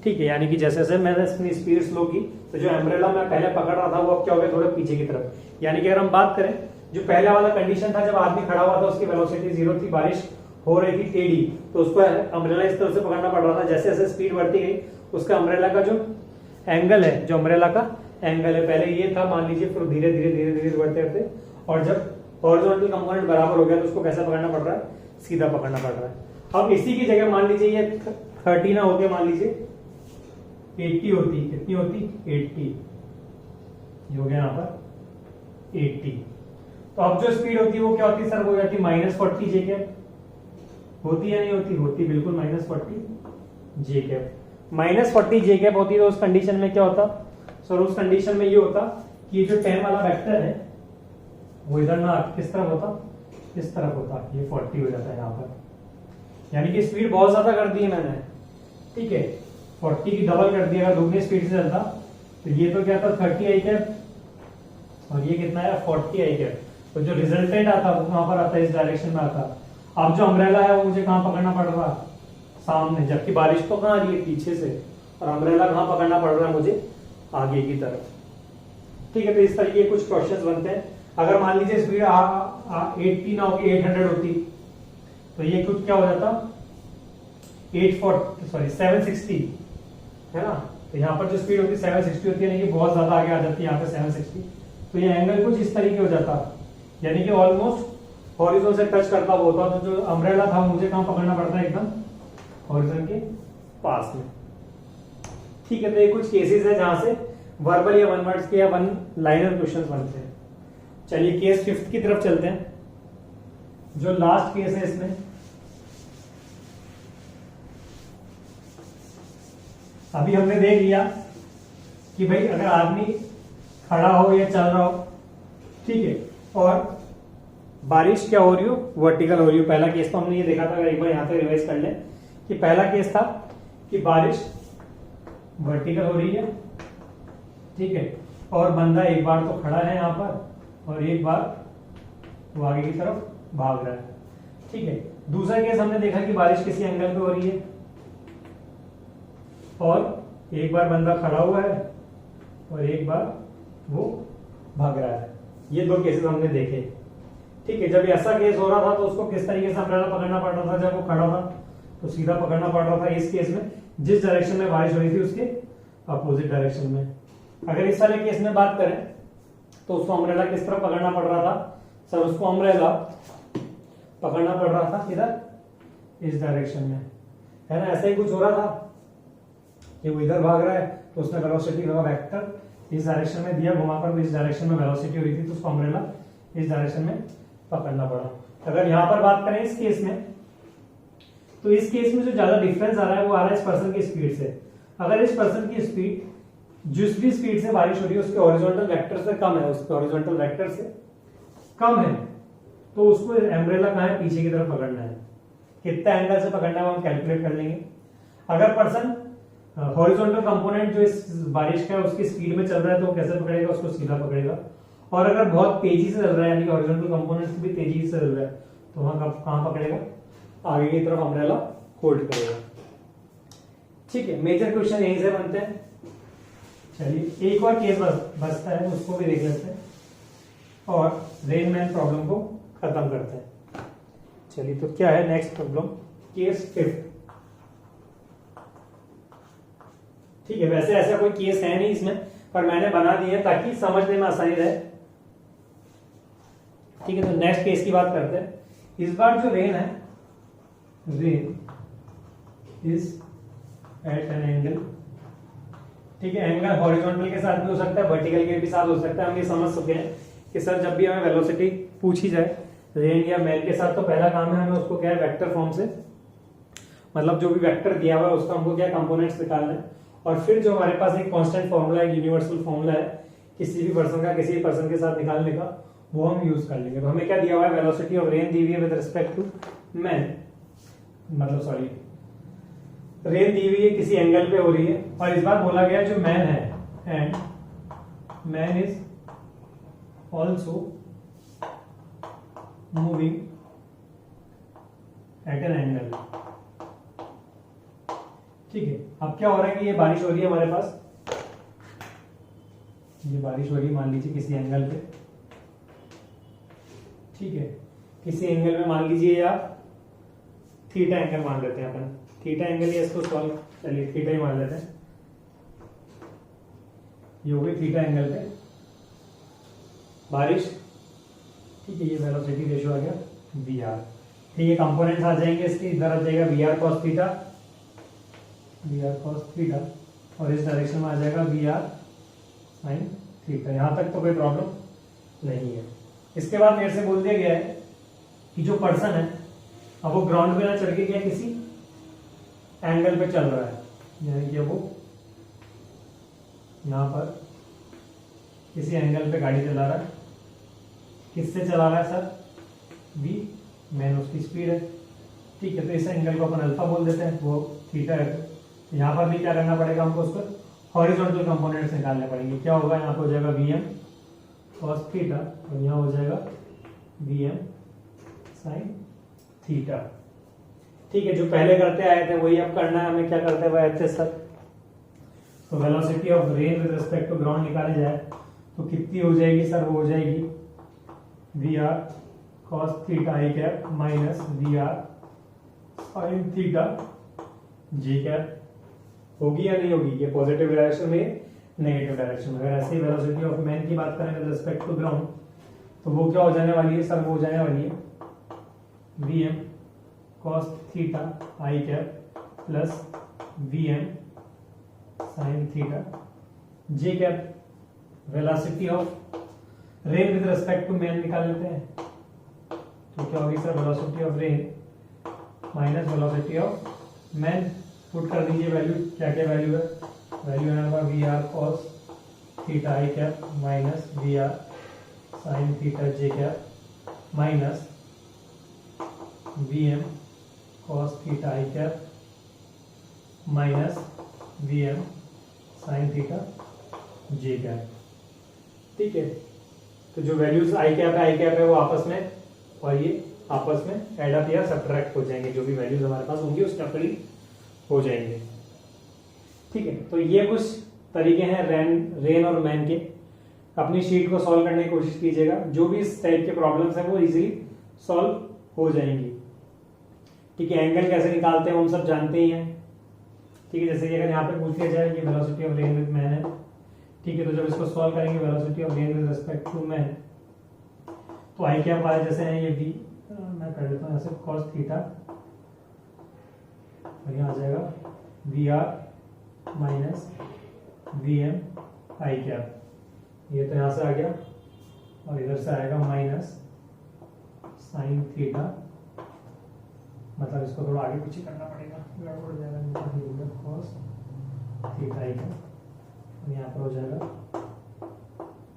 [SPEAKER 1] ठीक है, यानी कि जैसे जैसे मैंने अपनी स्पीड स्लो की तो जो अम्ब्रेला मैं पहले पकड़ रहा था वो अब क्या हो गया, थोड़ा पीछे की तरफ। यानी कि अगर हम बात करें जो पहला वाला कंडीशन था, जब आदमी खड़ा हुआ था उसकी वेलोसिटी 0 थी, बारिश हो रही थी टेढ़ी, तो उसको अम्ब्रेला इस तरह से पकड़ना पड़ रहा था। जैसे जैसे स्पीड बढ़ती गई उसका अम्ब्रेला का जो एंगल है, जो अम्ब्रेला का एंगल है, पहले ये था मान लीजिए, फिर धीरे धीरे धीरे धीरे बढ़ते बढ़ते, और जब हॉरिजॉन्टल कंपोनेंट बराबर हो गया तो उसको कैसा पकड़ना पड़ रहा है, सीधा पकड़ना पड़ रहा है। अब इसी की जगह मान लीजिए ये 30 ना होके मान लीजिए 80 होती, कितनी होती, 80, ये हो गया यहाँ पर 80। तो अब जो स्पीड होती है वो क्या होती है सर, वो हो जाती माइनस 40 जे कैप, होती या नहीं होती, होती बिल्कुल minus 40 J cap. Minus 40 J cap होती है तो उस कंडीशन में क्या होता सर, उस कंडीशन में ये होता कि ये जो 10 वाला वेक्टर है वो इधर ना किस तरफ होता, इस तरफ होता, ये 40 हो जाता है यहाँ पर। यानी कि स्पीड बहुत ज्यादा कर दी है मैंने, ठीक है, 40 की डबल कर दी। अगर दुगनी स्पीड से चलता तो ये तो क्या था 30 आई कैप, और ये कितना है 40 आई कैप। तो जो रिजल्टेंट आता वो वहां पर आता, इस डायरेक्शन में आता। अब जो अम्ब्रेला है वो मुझे कहाँ पकड़ना पड़ रहा, सामने, जबकि बारिश तो कहाँ आ रही है, पीछे से, और अम्ब्रेला कहाँ पकड़ना पड़ रहा है मुझे, आगे की तरफ। ठीक है, तो इस तरीके के कुछ क्वेश्चंस बनते हैं। अगर मान लीजिए स्पीड 80 ना होगी 800 होती, तो ये कुछ क्या हो जाता 760 है ना। तो यहाँ पर जो स्पीड होती है 760 होती है, यानी कि बहुत ज्यादा आगे आ जाती है यहाँ पे 760। तो ये एंगल कुछ इस तरीके हो जाता, यानी कि ऑलमोस्ट हॉरिजॉन से टच करता हुआ होता। तो जो अम्ब्रेला था मुझे कहाँ पकड़ना पड़ता है, एकदम हॉरिजॉन के पास में। ठीक है, तो ये कुछ केसेस है जहां से वर्बल या वन वर्ड्स के या वन लाइनर क्वेश्चंस बनते हैं। चलिए केस 5 की तरफ चलते हैं, जो लास्ट केस है इसमें। अभी हमने देख लिया कि भाई अगर आदमी खड़ा हो या चल रहा हो, ठीक है, और बारिश क्या हो रही हो, वर्टिकल हो रही हो। पहला केस तो हमने ये देखा था, अगर एक बार यहां पे रिवाइज कर लें कि पहला केस था कि बारिश वर्टिकल हो रही है, ठीक है, और बंदा एक बार तो खड़ा है यहां पर और एक बार वो आगे की तरफ भाग रहा है। ठीक है, दूसरा केस हमने देखा कि बारिश किसी एंगल पे हो रही है और एक बार बंदा खड़ा हुआ है और एक बार वो भाग रहा है। ये दो केसेस हमने देखे। ठीक है, जब ऐसा केस हो रहा था तो उसको किस तरीके से अम्ब्रेला पकड़ना पड़ रहा था, जब वो खड़ा था तो सीधा पकड़ना पड़ रहा था। इस केस में जिस डायरेक्शन में बारिश हो रही थी उसके अपोजिट डायरेक्शन में। अगर इस वाले केस में बात करें तो उसको अम्ब्रेला किस तरह पकड़ना पड़ रहा था, सर उसको अम्ब्रेला पकड़ना पड़ रहा था इधर, इस डायरेक्शन में, है ना। ऐसा ही कुछ हो रहा था कि वो इधर भाग रहा है तो उसने वेलोसिटी का वेक्टर इस डायरेक्शन में दिया, घुमाकर इस डायरेक्शन में वेलोसिटी हो रही थी तो उसको अम्ब्रेला इस डायरेक्शन में पकड़ना पड़ा। अगर यहां पर बात करें इस केस में, तो इस केस में जो ज्यादा डिफरेंस आ रहा है वो आ रहा है इस पर्सन की स्पीड से। अगर इस पर्सन की स्पीड जिस भी स्पीड से बारिश हो रही है उसके हॉरिजॉन्टल वेक्टर से कम है, उसके हॉरिजॉन्टल वेक्टर से कम है, तो उसको अम्ब्रेला कहाँ है, पीछे की तरफ पकड़ना है। कितना एंगल से पकड़ना है वो हम कैलकुलेट कर लेंगे। अगर पर्सन हॉरिजॉन्टल कंपोनेंट जो इस बारिश का है उसकी स्पीड में चल रहा है तो वो कैसे पकड़ेगा, उसको सीधा पकड़ेगा। और अगर बहुत तेजी से चल रहा है, यानी कि हॉरिजॉन्टल कंपोनेंट भी तेजी से चल रहा है, तो वहां कहां पकड़ेगा, आगे की तरफ अम्ब्रेला होल्ड करेगा। ठीक है, मेजर क्वेश्चन यहीं से बनते हैं। चलिए एक और केस बचता है, उसको भी देख लेते हैं और रेनमैन प्रॉब्लम को खत्म करते हैं। चलिए तो क्या है नेक्स्ट प्रॉब्लम, केस 5। ठीक है, वैसे ऐसा कोई केस है नहीं इसमें, पर मैंने बना दिया है ताकि समझने में आसानी रहे। ठीक है, तो नेक्स्ट केस की बात करते हैं। इस बार जो रेन है, rain is at an angle. ठीक है, एंगल हॉरिजॉन्टल के साथ भी हो सकता है, वर्टिकल के भी साथ हो सकता है। हम ये समझ चुके हैं कि सर जब भी हमें वेलोसिटी पूछी जाए रेन या मैन के साथ, तो पहला काम है हमें उसको क्या है, वेक्टर फॉर्म से, मतलब जो भी वेक्टर दिया हुआ है उसका हमको क्या कंपोनेंट्स निकालना है। और फिर जो हमारे पास एक कांस्टेंट फॉर्मूला है, यूनिवर्सल फॉर्मूला है किसी भी पर्सन का किसी भी पर्सन के साथ निकालने का, वो हम यूज कर लेंगे। तो हमें क्या दिया हुआ है, वेलोसिटी ऑफ रेन दी हुई है विद रिस्पेक्ट टू मैन, मतलब सॉरी रेन दी हुई है किसी एंगल पे हो रही है, और इस बार बोला गया जो मैन है, and man is also moving at an angle. ठीक है, अब क्या हो रहा है कि ये बारिश हो रही है हमारे पास, ये बारिश हो रही है मान लीजिए किसी एंगल पे। ठीक है, किसी एंगल में मान लीजिए या थीटा एंगल मान लेते हैं अपन, थीटा एंगल या इसको सॉल्व, चलिए थीटा ही मान लेते हैं। ये हो गई थीटा एंगल पे बारिश। ठीक है, ये वेलोसिटी रेशियो आ गया वी आर। ठीक है, कंपोनेंट्स आ जाएंगे इसके, इधर आ जाएगा V are cos theta, V are cos theta, और इस डायरेक्शन में आ जाएगा वी आर साइन थीटा। यहां तक तो कोई प्रॉब्लम नहीं है। इसके बाद मेरे से बोल दिया गया है कि जो पर्सन है अब वो ग्राउंड पे ना चढ़ के क्या किसी एंगल पे चल रहा है, यानी कि वो यहां पर किसी एंगल पे गाड़ी चला रहा है। किससे चला रहा है सर, वी, मैन उसकी स्पीड है। ठीक है, तो इस एंगल को अपन अल्फा बोल देते हैं, वो थीटा है। यहाँ पर भी क्या करना पड़ेगा हमको, उसको हॉरिजॉन्टल कंपोनेंट्स निकालने पड़ेंगे। क्या होगा, यहाँ पे हो जाएगा वी एम कॉस थीटा और यहाँ हो जाएगा वी एम साइन थीटा। ठीक है, जो पहले करते आए थे वही अब करना है हमें, क्या करते हुए आए थे सर। तो velocity of rain with respect to ground निकाली जाए तो कितनी हो जाएगी सर, वो हो जाएगी V are cos theta I cap minus we are sine theta J cap. होगी या नहीं होगी, ये पॉजिटिव डायरेक्शन में नेगेटिव डायरेक्शन में। अगर ऐसे ही वेलोसिटी ऑफ मैन की बात करें विद रिस्पेक्ट टू ग्राउंड तो वो क्या हो जाने वाली है सर, वो हो जाने वाली है V M cos theta I cap plus V M sine theta J cap. Velocity of rain with respect to man निकाल लेते हैं तो क्या होगी sir, velocity of rain minus velocity of man. Put कर दीजिए वैल्यू, क्या क्या वैल्यू है, वैल्यू है हमारा V are cos theta I cap minus we are sine theta J cap minus we M cos theta I cap minus V M sine theta J cap. ठीक है, तो जो वैल्यूज आई cap है वो आपस में और ये आपस में एड अप या सब्ट्रैक्ट हो जाएंगे, जो भी वैल्यूज हमारे पास होंगी उसके अकॉर्डिंग हो जाएंगे। ठीक है, तो ये कुछ तरीके हैं रेन और मैन के। अपनी शीट को सॉल्व करने की कोशिश कीजिएगा, जो भी इस टाइप के प्रॉब्लम्स हैं वो इजीली सॉल्व हो जाएंगी। ठीक है, एंगल कैसे निकालते हैं हम सब जानते ही हैं। ठीक है, जैसे कि अगर यहाँ पे पूछ लिया जाए कि velocity of rain with man है, ठीक है, तो जब इसको सॉल्व करेंगे velocity of rain with respect to man तो आई क्या पाए जैसे है ये वी, मैं कर देता हूँ ऐसे कॉस थीटा और यहाँ आ जाएगा V R minus we M I cap. ये तो यहाँ से आ गया और इधर से आएगा माइनस साइन थीटा, मतलब इसको थोड़ा आगे पीछे करना पड़ेगा, गड़बड़ हो जाएगा, कॉस थीटा आई कैप। यहाँ पर हो जाएगा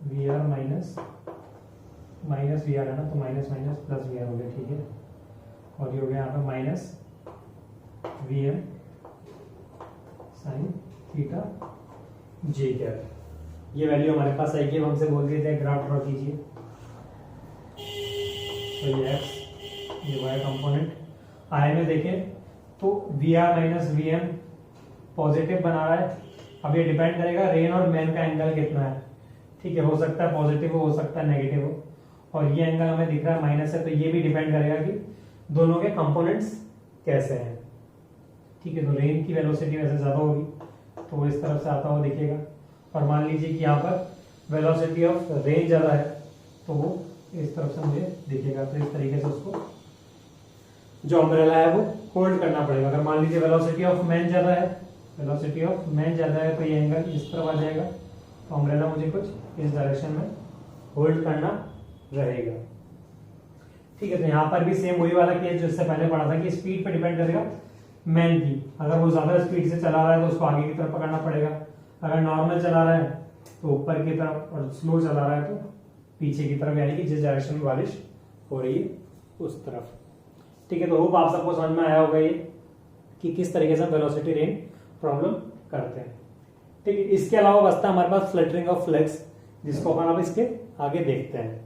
[SPEAKER 1] V R minus we R है ना, तो minus minus plus V R हो गया। ठीक है, और ये हो गया यहाँ पर minus V M sine theta जे कैप। ये वैल्यू हमारे पास आएगी, हम हमसे बोल देते हैं ग्राफ ड्रॉ कीजिए। तो ये एक्स ये वाई कंपोनेंट आई में देखें तो V R minus we M positive बना रहा है। अब ये डिपेंड करेगा रेन और मैन का एंगल कितना है। ठीक है, हो सकता है पॉजिटिव हो सकता है नेगेटिव हो, और ये एंगल हमें दिख रहा है माइनस है, तो ये भी डिपेंड करेगा कि दोनों के कंपोनेंट्स कैसे हैं। ठीक है, तो रेन की वेलोसिटी वैसे ज्यादा होगी तो वो इस तरफ से आता हुआ दिखेगा, और मान लीजिए कि यहाँ पर वेलोसिटी ऑफ रेन ज्यादा है तो वो इस तरफ से मुझे दिखेगा। तो इस तरीके से उसको जो अम्ब्रेला है वो होल्ड करना पड़ेगा। अगर मान लीजिए वेलोसिटी ऑफ मैन ज्यादा है तो ये एंगल इस तरफ आ जाएगा, तो अम्ब्रेला मुझे कुछ इस डायरेक्शन में होल्ड करना रहेगा। ठीक है, तो यहाँ पर भी सेम वही वाला केस जो इससे पहले पढ़ा था कि स्पीड पे डिपेंड करेगा मैन की। अगर वो ज्यादा स्पीड से चला रहा है तो उसको आगे की तरफ पकड़ना पड़ेगा, अगर नॉर्मल चला रहा है तो ऊपर की तरफ, और स्लो चला रहा है तो पीछे की तरफ, यानी कि जिस डायरेक्शन में बारिश हो रही है उस तरफ। ठीक है, तो होप आप सबको समझ में आया होगा ये कि किस तरीके से वेलोसिटी रेन प्रॉब्लम करते हैं। ठीक है, इसके अलावा बचता है हमारे पास फ्लटरिंग ऑफ फ्लैग्स, जिसको अपन अब इसके आगे देखते हैं।